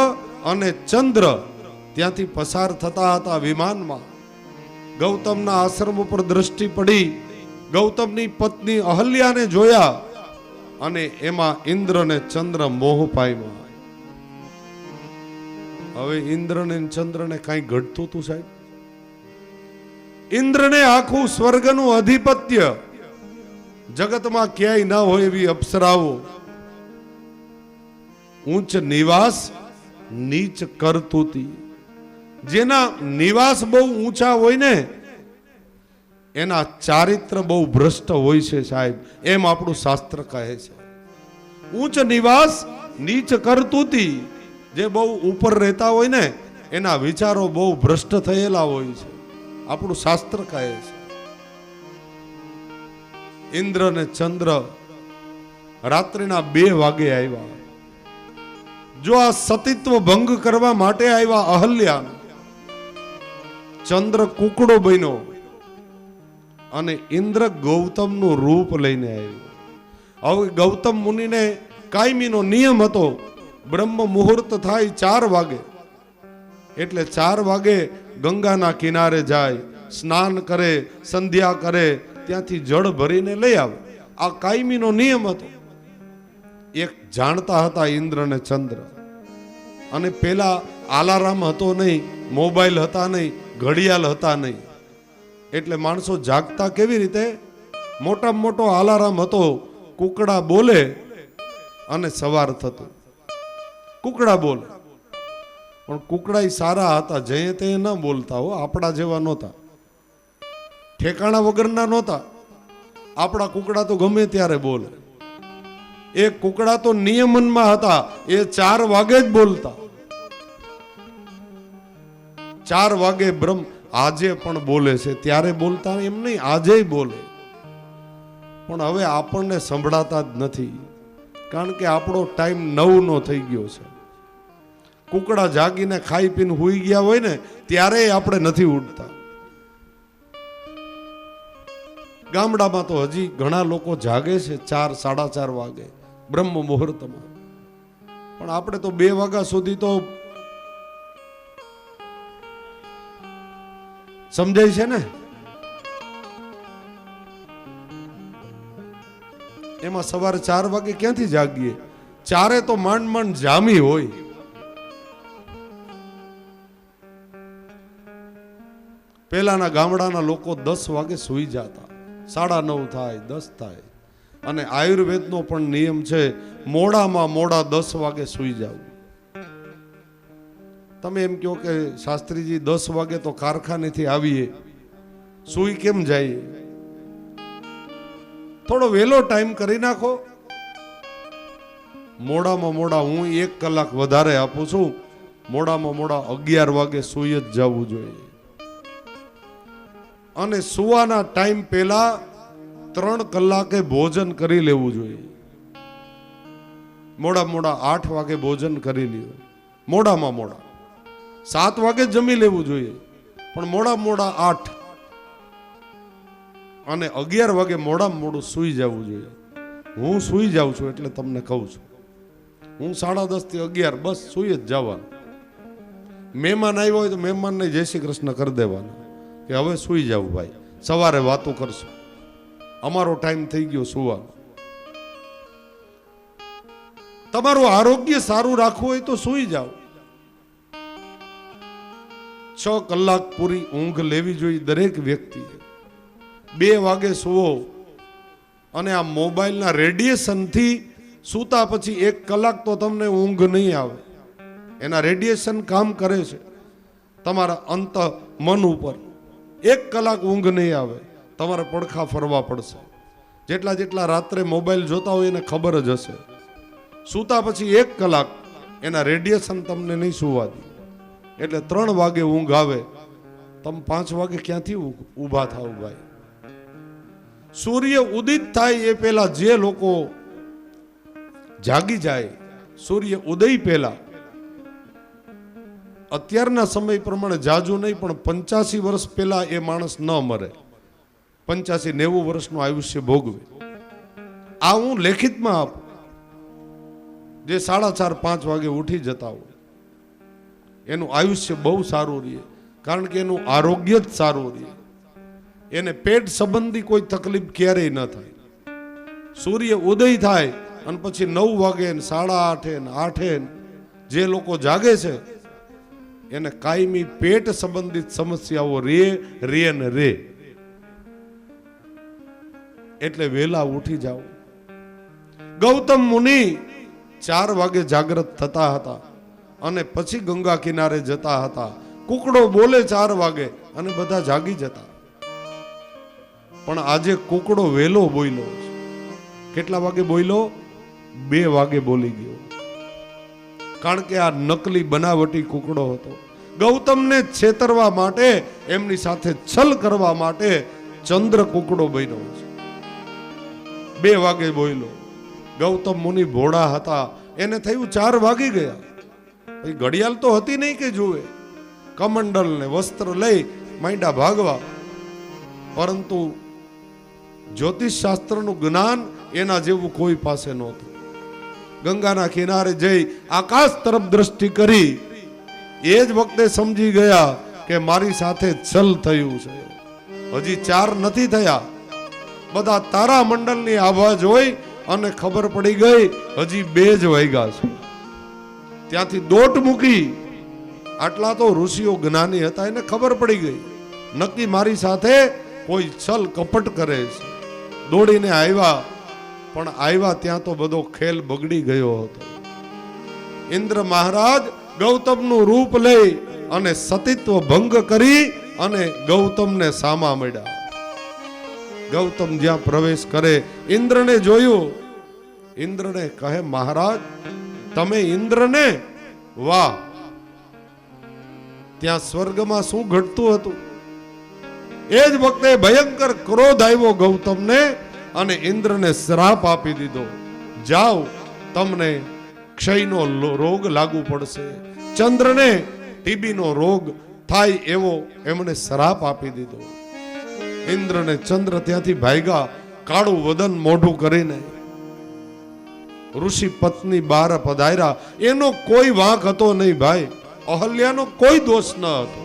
Speaker 1: અને ચંદ્ર ત્યાંથી પસાર થતા હતા વિમાનમાં. ગૌતમના આશ્રમ ઉપર દ્રષ્ટિ પડી. ગૌતમની પત્ની અહલ્યાને જોયા અને એમાં ઇન્દ્ર ને ચંદ્ર મોહ પામ્યા. હવે ઇન્દ્ર ને ચંદ્ર ને કઈ ઘટતું હતું સાહેબ? ઇન્દ્રને આખું સ્વર્ગનું અધિપત્ય, જગતમાં ક્યાંય ના હોય એવી અપ્સરાઓ, ઊંચ નિવાસ નીચ કરતુતી. જેના નિવાસ બહુ ઊંચા હોય ને એના ચારિત્ર બહુ ભ્રષ્ટ હોય છે સાહેબ, એમ આપણું શાસ્ત્ર કહે છે. ઊંચ નિવાસ નીચ કરતુતી. જે બહુ ઉપર રહેતા હોય ને એના વિચારો બહુ ભ્રષ્ટ થયેલા હોય છે, આપણું શાસ્ત્ર કહે છે. ઇન્દ્ર ને ચંદ્ર રાત્રિના 2 વાગે આવ્યા. જો આ સતીત્વ ભંગ કરવા માટે આવ્યા અહલ્યા. ચંદ્ર કુકડો બન્યો અને ઇન્દ્ર ગૌતમનું રૂપ લઈને આવ્યો. હવે ગૌતમ મુનિને કાયમીનો નિયમ હતો, બ્રહ્મ મુહૂર્ત થાય 4 વાગે, એટલે 4 વાગે ગંગાના કિનારે જાય, સ્નાન કરે, સંધ્યા કરે, ત્યાંથી જળ ભરીને લઈ આવે. આ કાયમીનો નિયમ હતો. એક જાણતા હતા ઇન્દ્ર ને ચંદ્ર. અને પેલા આલારામ હતો નહીં, મોબાઈલ હતા નહીં, ઘડિયાળ હતા નહીં, એટલે માણસો જાગતા કેવી રીતે? મોટામાં મોટો આલારામ હતો, કુકડા બોલે અને સવાર થતું. કુકડા બોલે, પણ કુકડા સારા હતા, જઈએ તે ન બોલતા હો, આપણા જેવા નહોતા, ઠેકાણા વગરના નહોતા. આપણા કુકડા તો ગમે ત્યારે બોલે. એ કુકડા તો નિયમનમાં હતા, એ 4 વાગે જ બોલતા. 4 વાગે બ્રહ્મ આજે પણ બોલે છે, ત્યારે બોલતા એમ નહીં, આજે બોલે. પણ હવે આપણને સંભળાતા જ નથી, કારણ કે આપણો ટાઈમ 9 નો થઈ ગયો છે. કુકડા જાગીને ખાઈ પીને હુઈ ગયા હોય ને ત્યારે આપણે નથી ઉઠતા. ગામડામાં તો હજી ઘણા લોકો જાગે છે 4, 4:30 વાગે બ્રહ્મ મુહૂર્તમાં, પણ આપણે તો 2 વાગ્યા સુધી તો સમજાય છે ને. એમાં સવારે 4 વાગે ક્યાંથી જાગીએ? 4 તો માંડ માંડ જામી હોય. પેલાના ગામડાના લોકો 10 વાગે સુઈ જતા, 9:30 થાય, 10 થાય. અને આયુર્વેદનો પણ નિયમ છે, મોડામાં મોડા 10 વાગે સુઈ જાવ. તમે એમ કહો કે શાસ્ત્રીજી 10 વાગે તો કારખાનેથી આવીએ, સુઈ કેમ જાય? થોડો વહેલો ટાઈમ કરી નાખો. મોડામાં મોડા હું 1 કલાક વધારે આપું છું, મોડામાં મોડા 11 વાગે સુઈ જ જવું જોઈએ. અને સુવાના ટાઈમ પહેલા 3 કલાકે ભોજન કરી લેવું જોઈએ. મોડા 8 વાગે ભોજન કરી લ્યો, મોડામાં મોડા 7 વાગે જમી લેવું જોઈએ, પણ મોડા 8 અને 11 વાગે મોડામાં મોડું સૂઈ જવું જોઈએ. હું સૂઈ જાઉં છું એટલે તમને કહું છું, હું 10:30 થી 11 બસ સૂઈ જ જવાનું. મહેમાન આવ્યો હોય તો મહેમાનને જય શ્રી કૃષ્ણ કરી દેવાનું કે હવે સૂઈ જાવ ભાઈ, સવારે વાતો કરશું, અમારો ટાઈમ થઈ ગયો સુવાનો. તમારું આરોગ્ય સારું રાખવું હોય તો સૂઈ જાઓ. 6 કલાક પૂરી ઊંઘ લેવી જોઈએ દરેક વ્યક્તિએ. 2 વાગે સુવો અને આ મોબાઈલના રેડિયેશનથી સૂતા પછી 1 કલાક તો તમને ઊંઘ નહીં આવે. એના રેડિયેશન કામ કરે છે તમારા અંત મન ઉપર. 1 કલાક ઊંઘ નહીં આવે, તમારે પડખા ફરવા પડશે. જેટલા રાત્રે મોબાઈલ જોતા હોય એને ખબર જ હશે, સૂતા પછી 1 કલાક એના રેડિયેશન તમને નહીં સુવા દે. એટલે 3 વાગે ઊંઘ આવે, તમે 5 વાગે ક્યાંથી ઊભા થાવ ભાઈ? સૂર્ય ઉદિત થાય એ પહેલા જે લોકો જાગી જાય, સૂર્ય ઉદય પહેલા, અત્યારના સમય પ્રમાણે જાજુ નહીં પણ 85 વર્ષ પહેલા એ માણસ ન મરે, 85-90 વર્ષનું આયુષ્ય ભોગવે. આ હું લેખિતમાં આપું. જે 4:30-5 વાગે ઉઠી જતા હોય એનું આયુષ્ય બહુ સારું રહે, કારણ કે એનું આરોગ્ય જ સારું રહે. એને પેટ સંબંધી કોઈ તકલીફ ક્યારેય ન થાય. સૂર્ય ઉદય થાય અને પછી 9 વાગે 8:30 8 જે લોકો જાગે છે એને કાયમી પેટ સંબંધિત સમસ્યાઓ રે ને રે. એટલે વેલા ઉઠી જાઓ. ગૌતમ મુનિ 4 વાગે જાગૃત થતા હતા અને પછી ગંગા કિનારે જતા હતા. કુકડો બોલે 4 વાગે અને બધા જાગી જતા. પણ આજે કુકડો વેલો બોલ્યો. કેટલા વાગે બોલ્યો? 2 વાગે બોલી ગયો. કારણ કે આ નકલી બનાવટી કુકડો હતો. ગૌતમને છેતરવા માટે, એમની સાથે છલ કરવા માટે ચંદ્ર કુકડો બન્યો છે. 2 વાગે બોલ્યો. ગૌતમ મુનિ ભોળા હતા, એને થયું 4 વાગી ગયા. ઘડિયાળ તો હતી નહીં કે જુએ. કમંડલ ને વસ્ત્ર લઈ માંડ્યા ભાગવા. પરંતુ જ્યોતિષ શાસ્ત્રનું જ્ઞાન એના જેવું કોઈ પાસે નહોતું. ગંગાના કિનારે જઈ આકાશ તરફ દ્રષ્ટિ કરી. એ જ વખતે સમજી ગયા કે મારી સાથે છલ થયું છે. હજી 4 નથી થયા. બધા તારા મંડળની આભા જોઈ અને ખબર પડી ગઈ હજી 2 જ વાગ્યા છે. ત્યાંથી દોટ મૂકી. આટલા તો ઋષિઓ જ્ઞાની હતા, એને ખબર પડી ગઈ નક્કી મારી સાથે કોઈ છલ કપટ કરે છે. દોડીને આવ્યા, પણ આવ્યા ત્યાં તો બધો ખેલ બગડી ગયો હતો. ઇન્દ્ર મહારાજ ગૌતમનું રૂપ લઈ અને સતીત્વ ભંગ કરી અને ગૌતમને સામા મળ્યા. ગૌતમ જ્યાં પ્રવેશ કરે ઇન્દ્રને જોયું. ઇન્દ્રને કહે, મહારાજ તમે ઇન્દ્રને? વાહ! ત્યાં સ્વર્ગમાં શું ઘટતું હતું? એ જ વખતે ભયંકર ક્રોધ આવ્યો ગૌતમને અને ઇન્દ્રને શ્રાપ આપી દીધો. જાઓ, તમને ક્ષયનો રોગ લાગુ પડશે. ચંદ્રને ટીબીનો રોગ થાય એવો એમણે શ્રાપ આપી દીધો. ઇન્દ્રને ચંદ્ર ત્યાંથી ભાગ્યા, કાળું વદન મોઢું કરીને. ઋષિ પત્ની 12 પધાર્યા. એનો કોઈ વાંક હતો નહીં ભાઈ. અહલ્યાનો કોઈ દોષ ન હતો,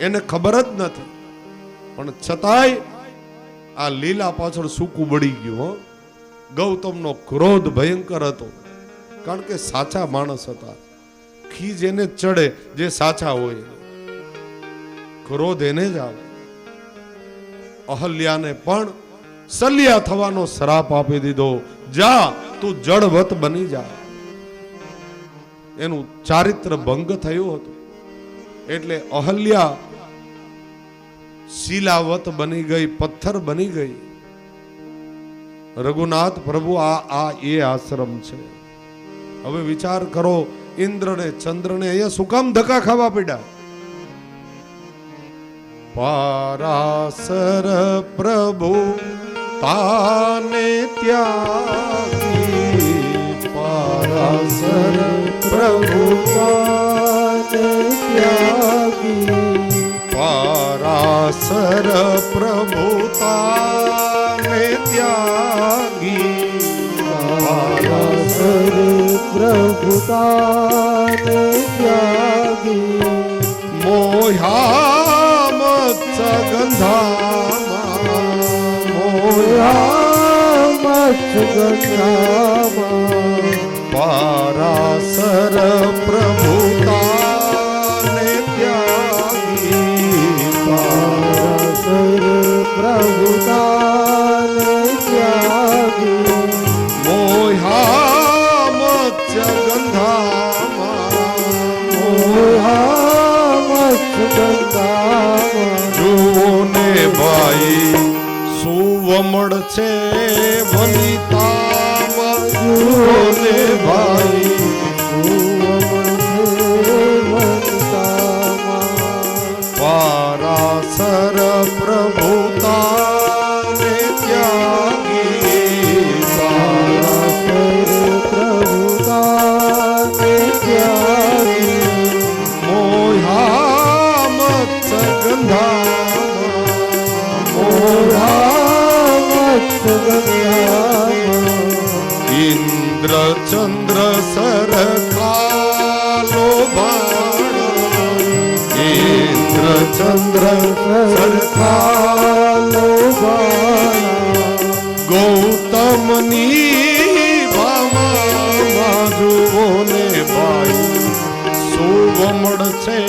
Speaker 1: એને ખબર જ નથી. પણ છતાંય આ લીલા પાછળ સૂકું બળી ગયું. ગૌતમનો ક્રોધ ભયંકર હતો, કારણ કે સાચા માણસ હતા. ખીજ એને ચડે જે સાચા હોય, ક્રોધ એને જ આવે. અહલ્યાને પણ સલિયા થવાનો શ્રાપ આપી દીધો. જા, તું જળવત બની જા. એનું ચારિત્ર ભંગ થયું હતું. એટલે અહલ્યા શિલાવત બની ગઈ, પથ્થર બની ગઈ. રઘુનાથ પ્રભુ આ એ આશ્રમ છે. હવે વિચાર કરો, ઇન્દ્રને ચંદ્રને અહીંયા શું કામ ધક્કા ખાવા પડ્યા? પારાસર પ્રભુ તાને ત્યાગી પારાસર
Speaker 2: પ્રભુ પાને ત્યાગી
Speaker 1: પારાસર પ્રભુ તાને ત્યાગી
Speaker 2: પારાસર પ્રભુ તાને ત્યાગી
Speaker 1: મોહ્યા મત્સ ગંધામાં
Speaker 2: મોયા મત્સ ગંધામાં
Speaker 1: પારાસર પ્રભુ તાને ત્યાગી
Speaker 2: પારાસર પ્રભુ તાને ત્યાગી
Speaker 1: મોહ્યા મત્સ ગંધામાં
Speaker 2: મોયા મત્સ ગંધામાં
Speaker 1: જોને ભાઈ સુવમળ છે વનિતામાં જોને ભાઈ પારાસર પ્રભુ તાને ત્યાગી
Speaker 2: પારાસર પ્રભુ તાને ત્યાગી
Speaker 1: મોહ્યા મત્સ ગંધામાં
Speaker 2: મોયા મત્સ ગંધામાં
Speaker 1: ઇન્દ્ર ચંદ્ર સરખાલો બાણ ઇન્દ્ર ચંદ્ર
Speaker 2: સરખાલો બાણા
Speaker 1: ગૌતમની ભામાં જુઓ ને ભાઈ સુવમળ છે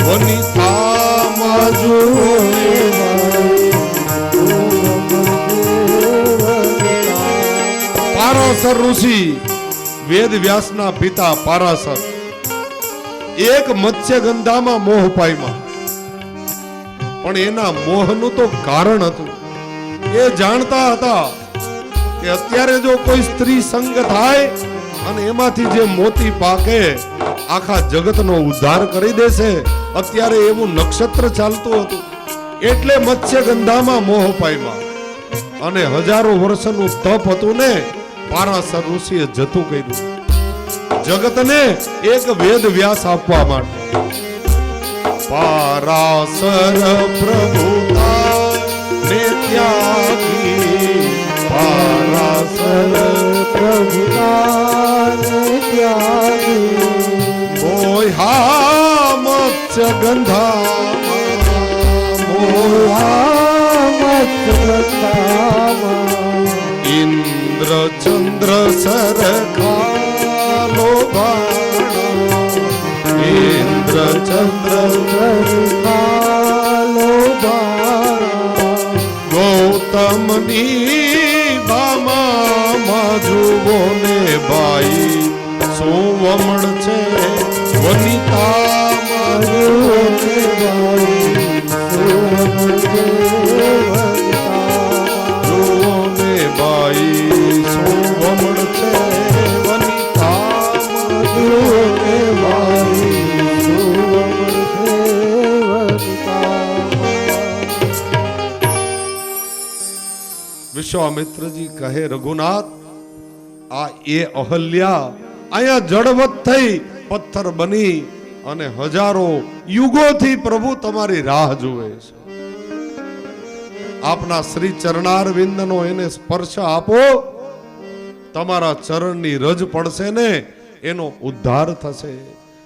Speaker 1: વનિતામાં જુઓ ને પારાસર ઋષિ વેદ વ્યાસના પિતા પારાસર એક મત્સ્યગંધામાં મોહ પામ્યા, પણ એના મોહનું તો કારણ હતું. એ જાણતા હતા કે અત્યારે જો કોઈ સ્ત્રી સંગ થાય અને એમાંથી જે મોતી પાકે આખા જગતનો ઉદ્ધાર કરી દેશે. અત્યારે એવું નક્ષત્ર ચાલતું હતું એટલે મત્સ્યગંધામાં મોહ પામ્યા અને હજારો વર્ષનું તપ હતું ને પારાસર ઋષિએ જતું કર્યું જગતને એક વેદ વ્યાસ આપવા માટે. પારાસર પ્રભુતા ને ત્યાગી પારાસર
Speaker 2: પ્રભુતાને ત્યાગી
Speaker 1: મોહ્યા મત્સ્ય ગંધામાં
Speaker 2: મોયા મત્સ ગંધામાં
Speaker 1: ઇન્દ્ર ચંદ્ર સરખાલો બાણ ઇન્દ્ર ચંદ્ર
Speaker 2: સરખાલો બાણા
Speaker 1: ગૌતમની ભામાં જુઓ ને ભાઈ સુવમળ છે વનિતામાં જુઓ ને જુઓ ને ભાઈ સુવમળ છે વનિતામાં જુઓ ને ભાઈ વિશ્વામિત્રજી કહે રઘુનાથ આ એ અહલ્યા અહીંયા જળવત થઈ પથ્થર બની અને હજારો યુગોથી પ્રભુ તમારી રાહ જુએ છે. આપના શ્રી ચરણારવિંદનો એને સ્પર્શ આપો, તમારા ચરણની રજ પડશે ને એનો ઉદ્ધાર થશે.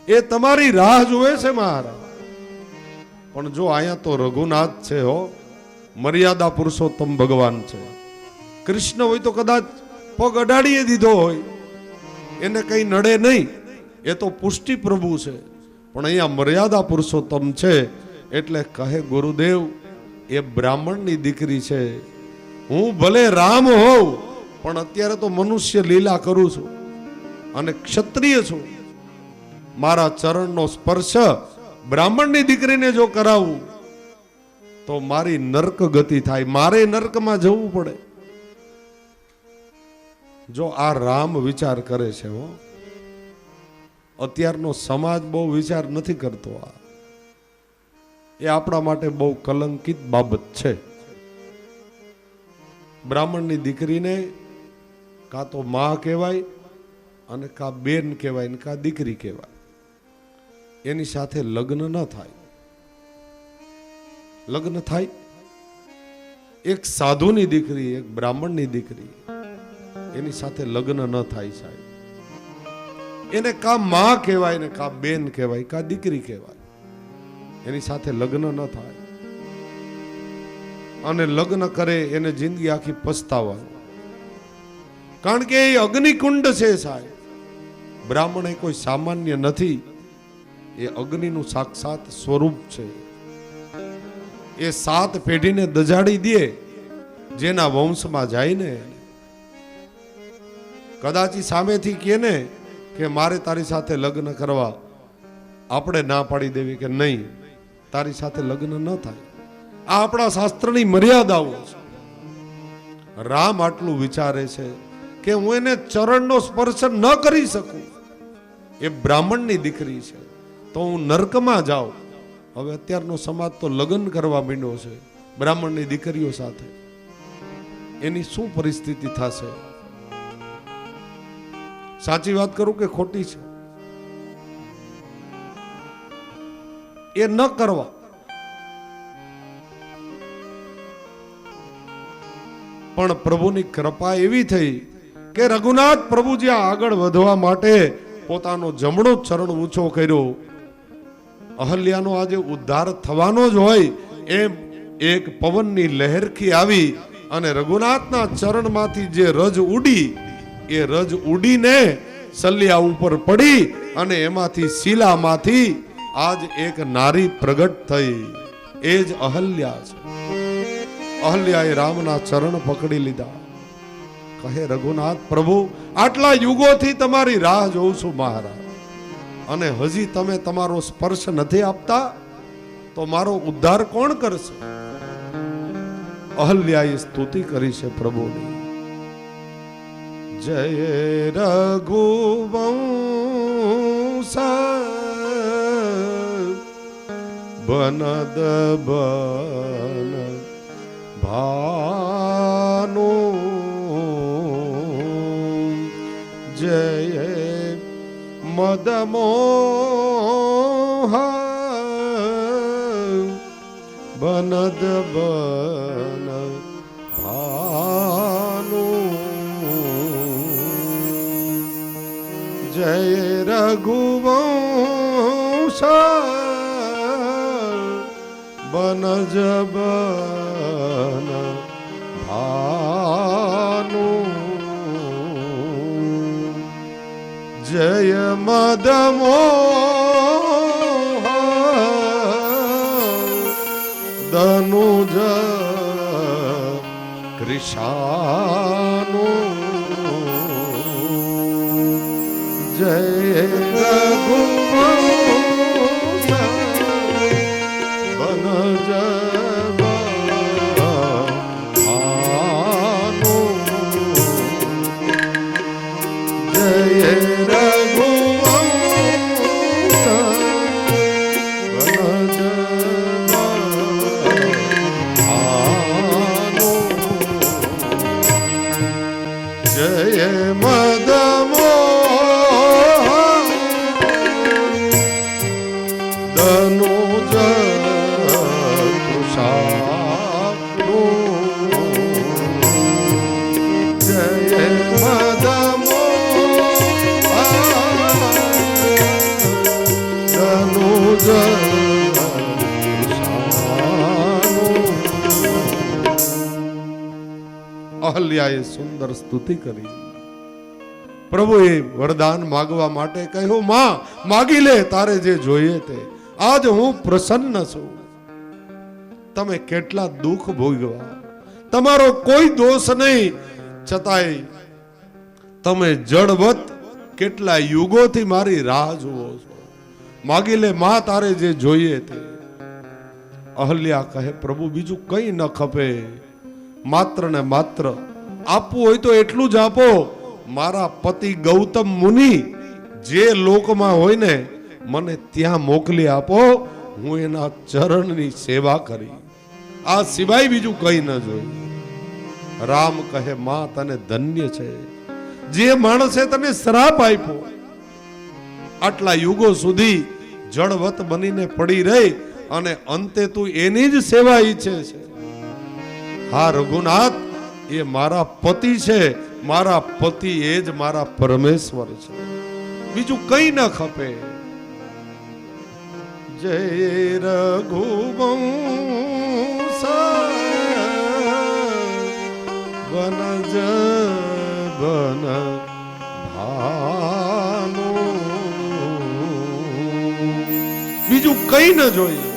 Speaker 1: એ તમારી રાહ જુએ છે મહારાજ. પણ જો અહીંયા તો રઘુનાથ છે હો, મર્યાદા પુરુષોત્તમ ભગવાન છે. કૃષ્ણ હોય તો કદાચ પગ અડાડીએ દીધો હોય, એને કઈ નડે નહીં, એ તો પુષ્ટિ પ્રભુ છે. પણ અહીંયા મર્યાદા પુરુષોત્તમ છે એટલે કહે ગુરુદેવ એ બ્રાહ્મણની દીકરી છે. હું ભલે રામ હોઉં પણ અત્યારે તો મનુષ્ય લીલા કરું છું અને ક્ષત્રિય છું. મારા ચરણનો સ્પર્શ બ્રાહ્મણની દીકરીને જો કરાવું તો મારી નરક ગતિ થાય, મારે નરકમાં જવું પડે. જો આ રામ વિચાર કરે છે હો, અત્યારનો સમાજ બહુ વિચાર નથી કરતો. આ એ આપણા માટે બહુ કલંકિત બાબત છે. બ્રાહ્મણની દીકરીને કાં તો માં કહેવાય અને કાં બેન કહેવાય ને કાં દીકરી કહેવાય. એની સાથે લગ્ન ન થાય. લગ્ન થાય એક સાધુની દીકરી, એક બ્રાહ્મણની દીકરી, એની સાથે લગ્ન ન થાય સાહેબ. એને કાં માં કહેવાય ને કાં બેન કહેવાય કાં દીકરી કહેવાય. એની સાથે લગ્ન ન થાય. અને લગ્ન કરે એને જિંદગી આખી પસ્તાવાનું. કારણ કે એ અગ્નિકુંડ છે સાહેબ. બ્રાહ્મણ એ કોઈ સામાન્ય નથી, એ અગ્નિનું સાક્ષાત સ્વરૂપ છે. એ 7 પેઢીને દજાડી દે જેના વંશમાં જાય ને. કદાચી સામેથી કહે ને કે મારે તારી સાથે લગ્ન કરવા, આપણે ના પાડી દેવી કે નહીં, તારી સાથે લગ્ન ન થાય. આ આપણા શાસ્ત્રની મર્યાદાઓ છે. રામ આટલું વિચારે છે કે હું એને ચરણનો સ્પર્શ ન કરી શકું. એ બ્રાહ્મણની દીકરી છે તો હું નરકમાં જાઉં. હવે અત્યારનો સમાજ તો લગ્ન કરવા માંડ્યો છે બ્રાહ્મણની દીકરીઓ સાથે. એની શું પરિસ્થિતિ થશે? સાચી વાત કરું કે ખોટી છે? એ ન કરવા. પણ પ્રભુની કૃપા એવી થઈ કે રઘુનાથ પ્રભુજી આગળ વધવા માટે પોતાનો જમણો ચરણ ઊંચો કર્યો. અહલ્યાનો આજે ઉદ્ધાર થવાનો જ હોય એમ એક પવનની લહેરખી આવી અને રઘુનાથના ચરણમાંથી જે રજ ઉડી, એ રજ ઉડીને સલિયા ઉપર પડી અને એમાંથી શિલામાંથી આજ એક નારી પ્રગટ થઈ. એ જ અહલ્યા છે. અહલ્યાએ રામના ચરણ પકડી લીધા. કહે રઘુનાથ પ્રભુ, આટલા યુગોથી તમારી રાહ જોઉં છું મહારાજ, અને હજી તમે તમારો સ્પર્શ નથી આપતા તો મારો ઉદ્ધાર કોણ કરશે? અહલ્યાએ સ્તુતિ કરી છે પ્રભુની. જય રઘુવંશા બનદ બન ભાનો જય મદમોહ બનદ બન ભાનો જય રઘુવંશા બનજ બન ભાનો જય મદમોહ દનુજ કૃષાનો જય રઘુવંશા બનજ ભાનો જય અહલ્યાએ સુંદર સ્તુતિ કરી. પ્રભુએ વરદાન માંગવા માટે કહ્યું, માં માગી લે તારે જે જોઈએ તે. આજ હું પ્રસન્ન છું. તમે કેટલા દુઃખ ભોગવા, તમારો કોઈ દોષ નહીં, છતાંય તમે જડવત કેટલા યુગોથી મારી રાહ જુઓ છો. માગી લે માં તારે જે જોઈએ તે. અહલ્યા કહે, પ્રભુ બીજું કંઈ ન ખપે, માત્ર ને માત્ર આપવું હોય તો એટલું જ આપો. મારા પતિ ગૌતમ મુનિ જે લોકમાં હોય ને મને ત્યાં મોકલી આપો, હું એના ચરણની સેવા કરી. આ સિવાય બીજું કંઈ ન જોઈ. રામ કહે માં તને ધન્ય છે, જે માણસે તને શ્રાપ આપ્યો, આટલા યુગો સુધી જળવત બનીને પડી રહી અને અંતે તું એની જ સેવા ઈચ્છે છે. હા રઘુનાથ, એ મારા પતિ છે, મારા પતિ એ જ મારા પરમેશ્વર છે, બીજું કઈ ન ખપે. જય રઘુવંશ વનજ બન ભાનો, બીજું કઈ ન જોઈએ,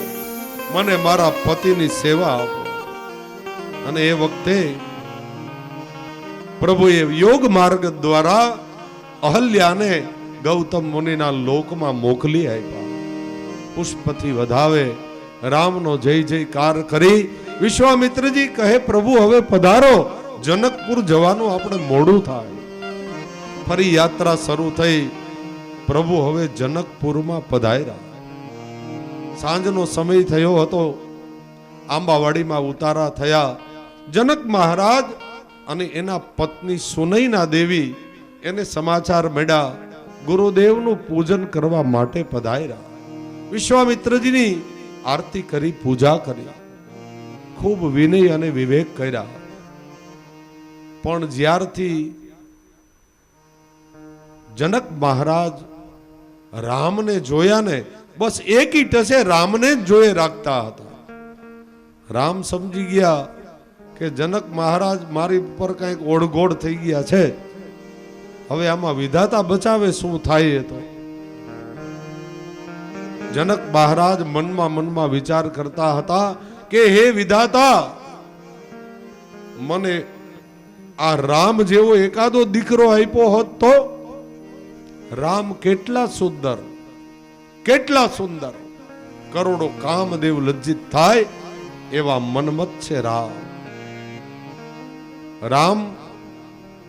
Speaker 1: મને મારા પતિની સેવા આપો. અને એ વખતે પ્રભુએ યોગ માર્ગ દ્વારા અહલ્યાને ગૌતમ મુનિના લોકમાં મોકલી આપ્યા. પુષ્પથી વધાવે રામનો જય જયકાર કરી વિશ્વામિત્રજી કહે પ્રભુ હવે પધારો, જનકપુર જવાનું આપણે મોડું થાય. ફરી યાત્રા શરૂ થઈ. પ્રભુ હવે જનકપુરમાં પધાર્યા. સાંજનો સમય થયો હતો. આંબાવાડીમાં ઉતારા થયા. જનક મહારાજ અને એના પત્ની સુનૈના દેવી એને સમાચાર મળ્યા, ગુરુદેવનું પૂજન કરવા માટે પધાર્યા. વિશ્વામિત્રજીની આરતી કરી, પૂજા કરી, ખૂબ વિનય અને વિવેક કર્યા. પણ જ્યારથી જનક મહારાજ રામને જોયા ને, બસ એક જ ટસે રામને જ જોયે રાખતા હતા. રામ સમજી ગયા કે જનક મહારાજ મારી ઉપર કઈક ઓળઘોળ થઈ ગયા છે, હવે આમાં વિધાતા બચાવે શું થાય. એ તો જનક મહારાજ મનમાં વિચાર કરતા હતા કે હે વિધાતા, મને આ રામ જેવો એકાદો દીકરો આપ્યો હોત તો. રામ કેટલા સુંદર, કેટલા સુંદર, કરોડો કામદેવ લજ્જિત થાય એવા મન્મથ છે રામ. રામ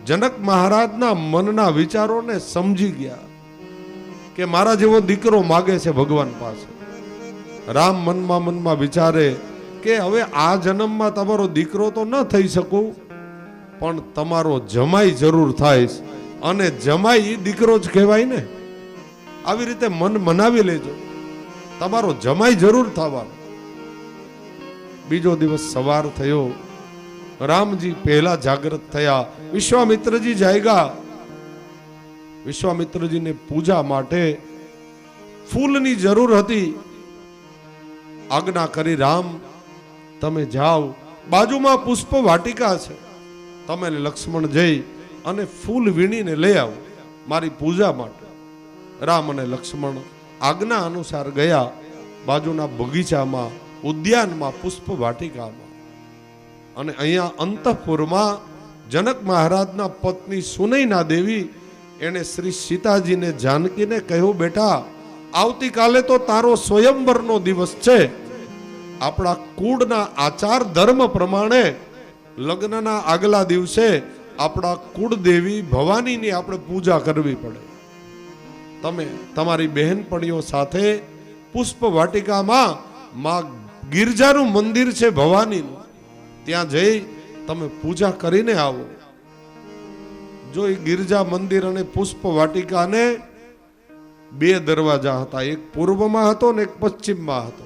Speaker 1: જનક મહારાજના મનના વિચારોને સમજી ગયા કે મારા જેવો દીકરો માગે છે ભગવાન પાસે. રામ મનમાં વિચારે કે હવે આ જન્મમાં તમારો દીકરો તો ન થઈ શકું, પણ તમારો જમાઈ જરૂર થાય, અને જમાઈ દીકરો જ કહેવાય ને. આવી રીતે મન મનાવી લેજો, તમારો જમાઈ જરૂર થવાનો. બીજો દિવસ સવાર થયો. રામજી પહેલા જાગૃત થયા. વિશ્વામિત્રજી જાગ્યા. વિશ્વામિત્રજીને પૂજા માટે ફૂલની જરૂર હતી. આજ્ઞા કરી, રામ તમે જાઓ, બાજુમાં પુષ્પ વાટિકા છે, તમે લક્ષ્મણ જઈ અને ફૂલ વીણીને લઈ આવો મારી પૂજા માટે. રામ અને લક્ષ્મણ આજ્ઞા અનુસાર ગયા. બાજુના બગીચામાં, ઉદ્યાનમાં, પુષ્પ વાટિકામાં. અને અહીંયા અંતઃપુરમાં જનક મહારાજના પત્ની સુનૈના દેવી એને શ્રી સીતાજીને, જાનકીને કહ્યું, બેટા આવતીકાલે તો તારો સ્વયંવરનો દિવસ છે. આપણા કુળના આચાર ધર્મ પ્રમાણે લગ્નના આગલા દિવસે આપણા કુળદેવી ભવાનીની આપણે પૂજા કરવી પડે. તમે તમારી બહેનપણીઓ સાથે પુષ્પ વાટિકામાં માં ગિરજાનું મંદિર છે ભવાનીનું, ત્યાં જઈ તમે પૂજા કરીને આવો. જો એ ગિરજા મંદિર અને પુષ્પ વાટિકાને બે દરવાજા હતા, એક પૂર્વમાં હતો ને એક પશ્ચિમમાં હતો.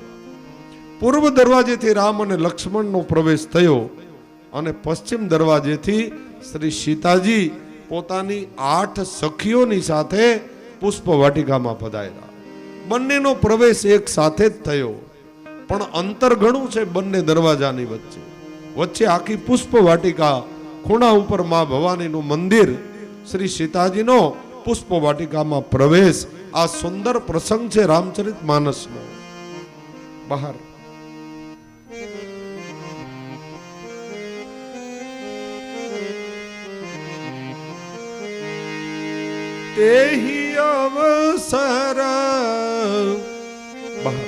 Speaker 1: પૂર્વ દરવાજેથી રામ અને લક્ષ્મણનો પ્રવેશ થયો અને પશ્ચિમ દરવાજેથી શ્રી સીતાજી પોતાની 8 સખીઓની સાથે પુષ્પ વાટિકામાં પધાર્યા. બંનેનો પ્રવેશ એક સાથે જ થયો, પણ અંતર ઘણું છે બંને દરવાજાની વચ્ચે. વચ્ચે આખી પુષ્પ વાટિકા, ખૂણા ઉપર માં ભવાનીનું મંદિર, શ્રી સીતાજીનો પુષ્પ વાટિકામાં પ્રવેશ. આ સુંદર પ્રસંગ છે રામચરિત માનસનો. બહાર તેહી અવસર, બહાર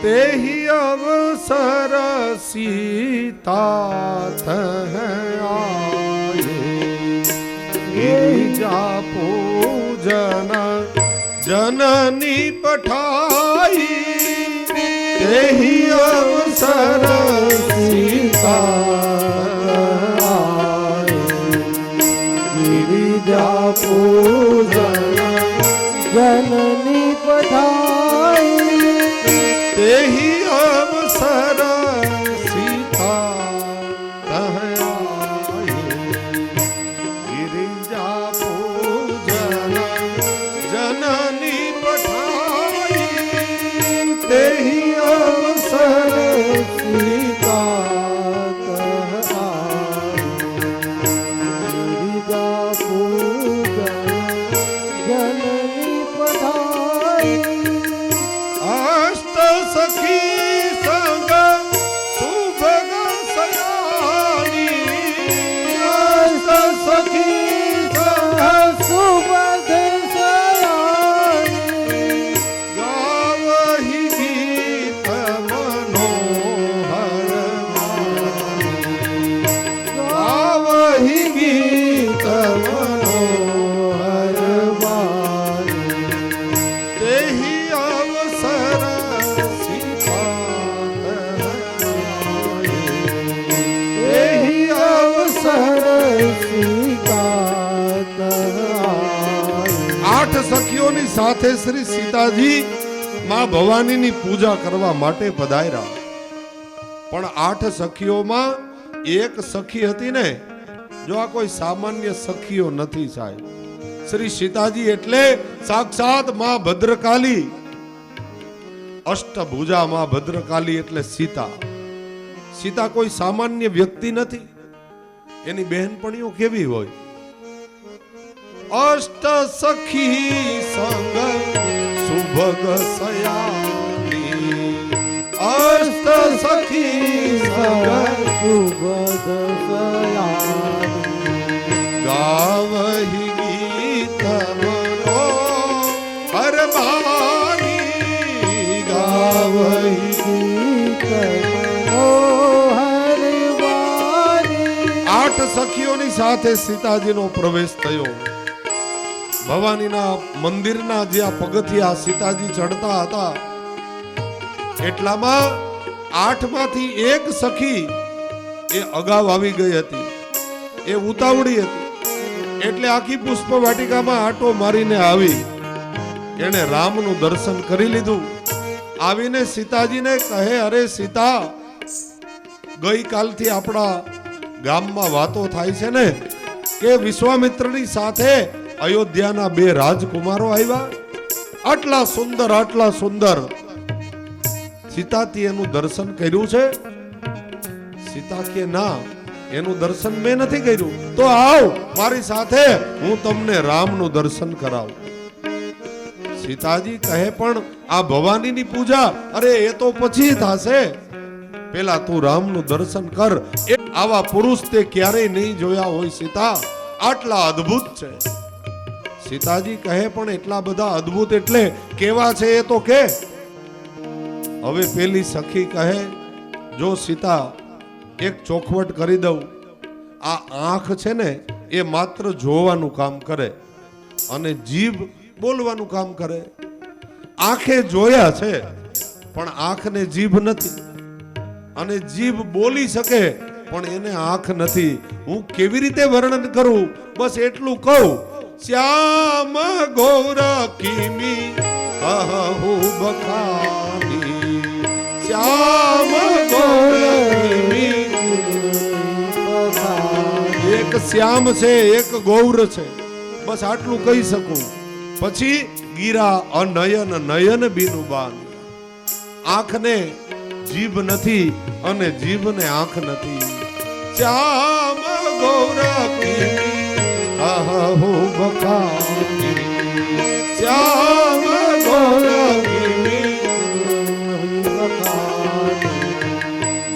Speaker 1: તેહી અવસર સીતા આયે, ગિરિજા પૂજન જનની પઠાઈ, તેહી અવસર
Speaker 2: गिरिजा पूजन जननी पधाई
Speaker 1: तेहि अवसर सीता तह आई गिरिजा पूजन जननी पठाई तेहि अवसर
Speaker 2: सीता तह आई गिरिजा पूजन जननी पधाई
Speaker 1: अष्ट सखी संग सुभग सयानी अष्ट सखी संग
Speaker 2: सुबध सयानी
Speaker 1: गावहि गीत मनोहर गावहि गीत मनोहर तेहि अवसर सीता
Speaker 2: एहि अवसर सीता
Speaker 1: આઠ સખીઓની સાથે શ્રી સીતાજી માં ભવાનીની પૂજા કરવા માટે પધાર્યા. પણ આઠ સખીઓમાં એક સખી હતી ને, જો આ કોઈ સામાન્ય સખીઓ નથી સાહેબ. શ્રી સીતાજી એટલે સાક્ષાત માં ભદ્રકાલી, અષ્ટભુજા માં ભદ્રકાલી એટલે સીતા. સીતા કોઈ સામાન્ય વ્યક્તિ નથી. એની બહેનપણીઓ કેવી હોય? અષ્ટ સખી સંગ સુભગ સયાની અષ્ટ સખી સંગ
Speaker 2: સુબધ સયાની
Speaker 1: ગાવહિ ગીત મનોહર બાની ગાવહિ
Speaker 2: ગીત મનોહર વાણી
Speaker 1: આઠ સખીઓની સાથે સીતાજીનો પ્રવેશ થયો. ભવાનીના મંદિરના જે આ પગથિયા સીતાજી ચડતા હતા, એટલામાં આઠમાંથી એક સખી એ અગાઉ આવી ગઈ હતી. એ ઉતાવળી હતી એટલે આખી પુષ્પ વાટિકામાં આટો મારીને આવી. એને રામનું દર્શન કરી લીધું. આવીને સીતાજીને કહે, અરે સીતા, ગઈકાલથી આપણા ગામમાં વાતો થાય છે ને કે વિશ્વામિત્રની સાથે અયોધ્યાના બે રાજકુમારો આવ્યા. આટલા સુંદર સીતાથી એનું દર્શન કર્યું છે? સીતા કે ના, એનું દર્શન મેં નથી કર્યું. તો આવ મારી સાથે, હું તમને રામનું દર્શન કરાવું. સીતાજી કહે, પણ આ ભવાનીની પૂજા, અરે એ તો પછી થશે, પેલા તું રામનું દર્શન કર. આવા પુરુષ તે ક્યારેય નહીં જોયા હોય સીતા, આટલા અદ્ભુત છે. સીતાજી કહે, પણ એટલા બધા અદ્ભુત એટલે કેવા છે એ તો કે. હવે પેલી સખી કહે, જો સીતા એક ચોખવટ કરી દઉં, આ આંખ છે ને એ માત્ર જોવાનું કામ કરે અને જીભ બોલવાનું કામ કરે. આંખે જોયા છે પણ આંખને જીભ નથી, અને જીભ બોલી શકે પણ એને આંખ નથી. હું કેવી રીતે વર્ણન કરું? બસ એટલું કહું, શ્યામ ગૌર કિમી કહું બખાની, શ્યામ ગૌર કિમી. એક શ્યામ છે, એક ગૌર છે, બસ આટલું કહી શકું. પછી ગીરા અનયન નયન બિનુબાન. આંખને જીભ નથી અને જીભને આંખ નથી. શ્યામ ગૌર કિમી કહું બખાની, શ્યામ ગૌર કિમી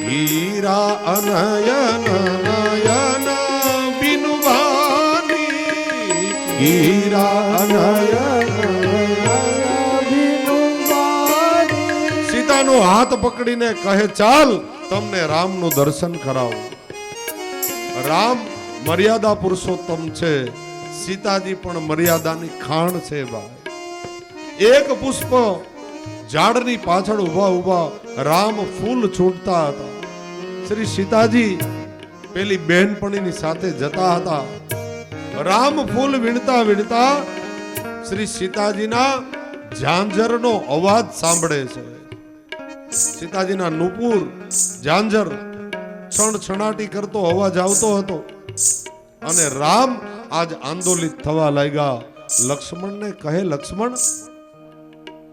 Speaker 1: ગીરા અનયન નયન બિનુબાની, ગીરા અનયન સીતાનો હાથ પકડીને કહે, ચાલ તમને રામનું દર્શન કરાવું. રામ મર્યાદા પુરુષોત્તમ છે, સીતાજી પણ મર્યાદાની ખાણ છે ભાઈ. એક પુષ્પ ઝાડની પાછળ ઉભા રામ ફૂલ છોડતા હતા. શ્રી સીતાજી પેલી બહેનપણીની સાથે જતા હતા. રામ ફૂલ વીણતા વીણતા શ્રી સીતાજીના ઝાંઝરનો અવાજ સાંભળે છે. સીતાજીના નુપુર ઝાંઝર છણછણાટી કરતો અવાજ આવતો હતો અને રામ આજ આંદોલિત થવા લાગ્યા. લક્ષ્મણને કહે, લક્ષ્મણ,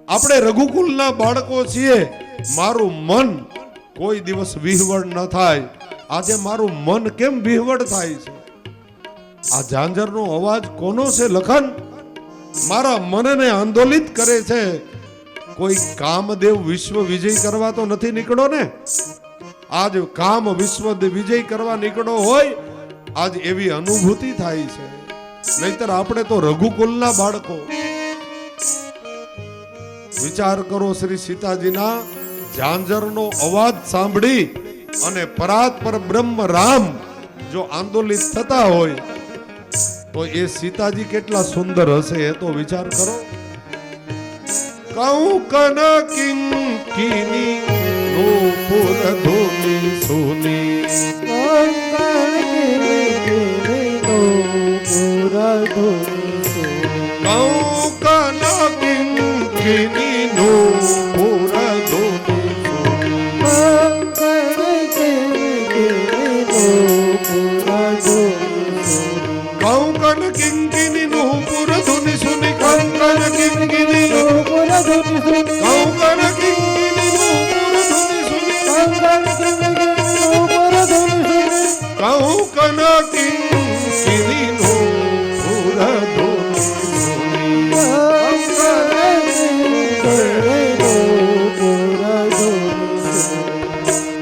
Speaker 1: આપણે રઘુકુલના બાળકો છીએ, મારું મન કોઈ દિવસ વિહવળ ન થાય. આજે મારું મન કેમ વિહવળ થાય છે? આ ઝાંઝરનો અવાજ કોનો છે લખન? મારા મનને આંદોલિત કરે છે. કોઈ કામદેવ વિશ્વ વિજય કરવા તો નથી નીકળો ને? આજ કામ વિશ્વ વિજય કરવા નીકળો હોય, આજ એવી અનુભૂતિ થાય છે. નહીતર આપણે તો રઘુકુલના બાળકો. વિચાર કરો, શ્રી સીતાજીના ઝાંઝરનો અવાજ સાંભળી અને પરાત્પર બ્રહ્મ રામ જો આંદોલિત થતા હોય તો એ સીતાજી કેટલા સુંદર હશે એ તો વિચાર કરો. કૌકન કિંકિની નૂપુર ધૂની સુની કૌકન કિંકિની નૂપુર ધૂની કૌકન કિંકિની નૂપુર ધૂની સુની કૌકન કિંકિની કૌકન કિંકિની નૂપુર ધૂની સુની કૌકન કિંકિની નૂપુર ધૂની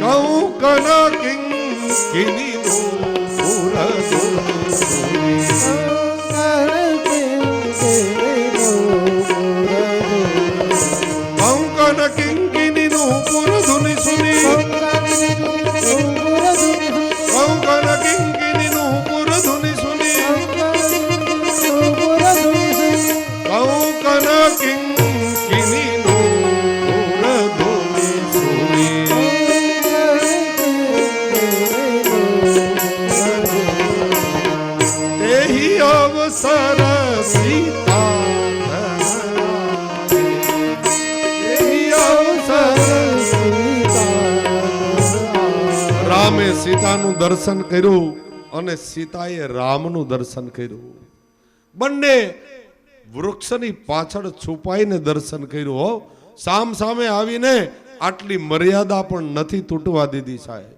Speaker 1: કૌકન કિંકિની નૂપુર ધૂની કૌકન કિંકિની નૂપુર ધૂની સુની કૌકન કિંકિની નૂપુર ધૂની સુની કૌકન કિંકિની નૂપુર ધૂની સુની તેહી અવસર સીતા રામે સીતાનું દર્શન કર્યું અને સીતાએ રામનું દર્શન કર્યું. બંને વૃક્ષની પાછળ છુપાઈને દર્શન કર્યું. હો, સામ સામે આવીને આટલી મર્યાદા પણ નથી તૂટવા દીધી સાહેબ.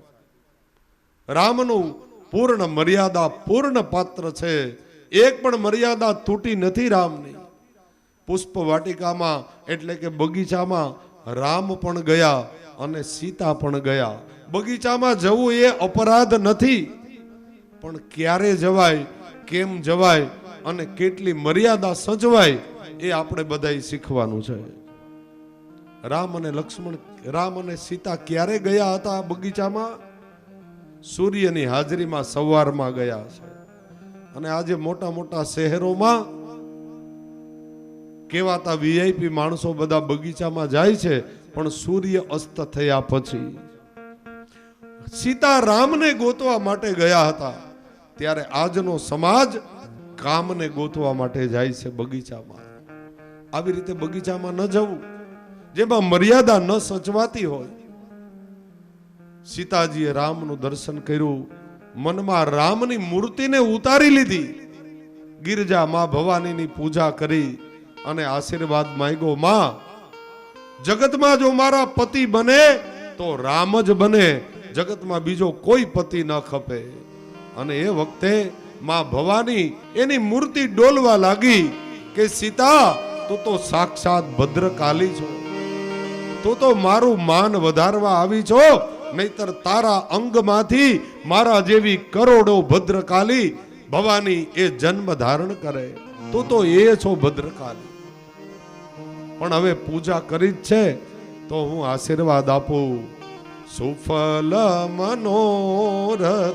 Speaker 1: રામનું પૂર્ણ મર્યાદા પૂર્ણ પાત્ર છે. એક પણ મર્યાદા તૂટી નથી રામની. પુષ્પ વાટિકામાં એટલે કે બગીચામાં રામ પણ ગયા અને સીતા પણ ગયા. બગીચામાં જવું એ અપરાધ નથી, પણ ક્યારે જવાય, કેમ જવાય અને કેટલી મર્યાદા સજવાય એ આપણે બધાય શીખવાનું છે. રામ અને લક્ષ્મણ, રામ અને સીતા ક્યારે ગયા હતા બગીચામાં? સૂર્યની હાજરીમાં સવારમાં ગયા છે. અને આજે મોટા મોટા શહેરોમાં કેવાતા વીઆઈપી માણસો બધા બગીચામાં જાય છે, પણ સૂર્ય અસ્ત થયા પછી. સીતા રામને ગોતવા માટે ગયા હતા, ત્યારે આજનો સમાજ કામને ગોતવા માટે જાય છે બગીચામાં. આવી રીતે બગીચામાં ન જવું જેમાં મર્યાદા ન સચવાતી હોય. સીતાજીએ રામનું દર્શન કર્યું, મનમાં રામની મૂર્તિને ઉતારી લીધી, ગિરજા માં ભવાનીની પૂજા કરી અને આશીર્વાદ માંગ્યો, માં જગતમાં જો મારા પતિ બને તો રામ જ બને, જગતમાં બીજો કોઈ પતિ ન ખપે. અને એ વખતે માં ભવાની એની મૂર્તિ ડોલવા લાગી કે સીતા, તું તો સાક્ષાત ભદ્રકાલી છો, તું તો મારું માન વધારવા આવી છો, નહીતર તારા અંગમાંથી મારા જેવી કરોડો ભદ્રકાલી ભવાની એ જન્મ ધારણ કરે. તું તો એ છો ભદ્રકાલી. પણ હવે પૂજા કરી જ છે તો હું આશીર્વાદ આપું, સુફલ મનોરથ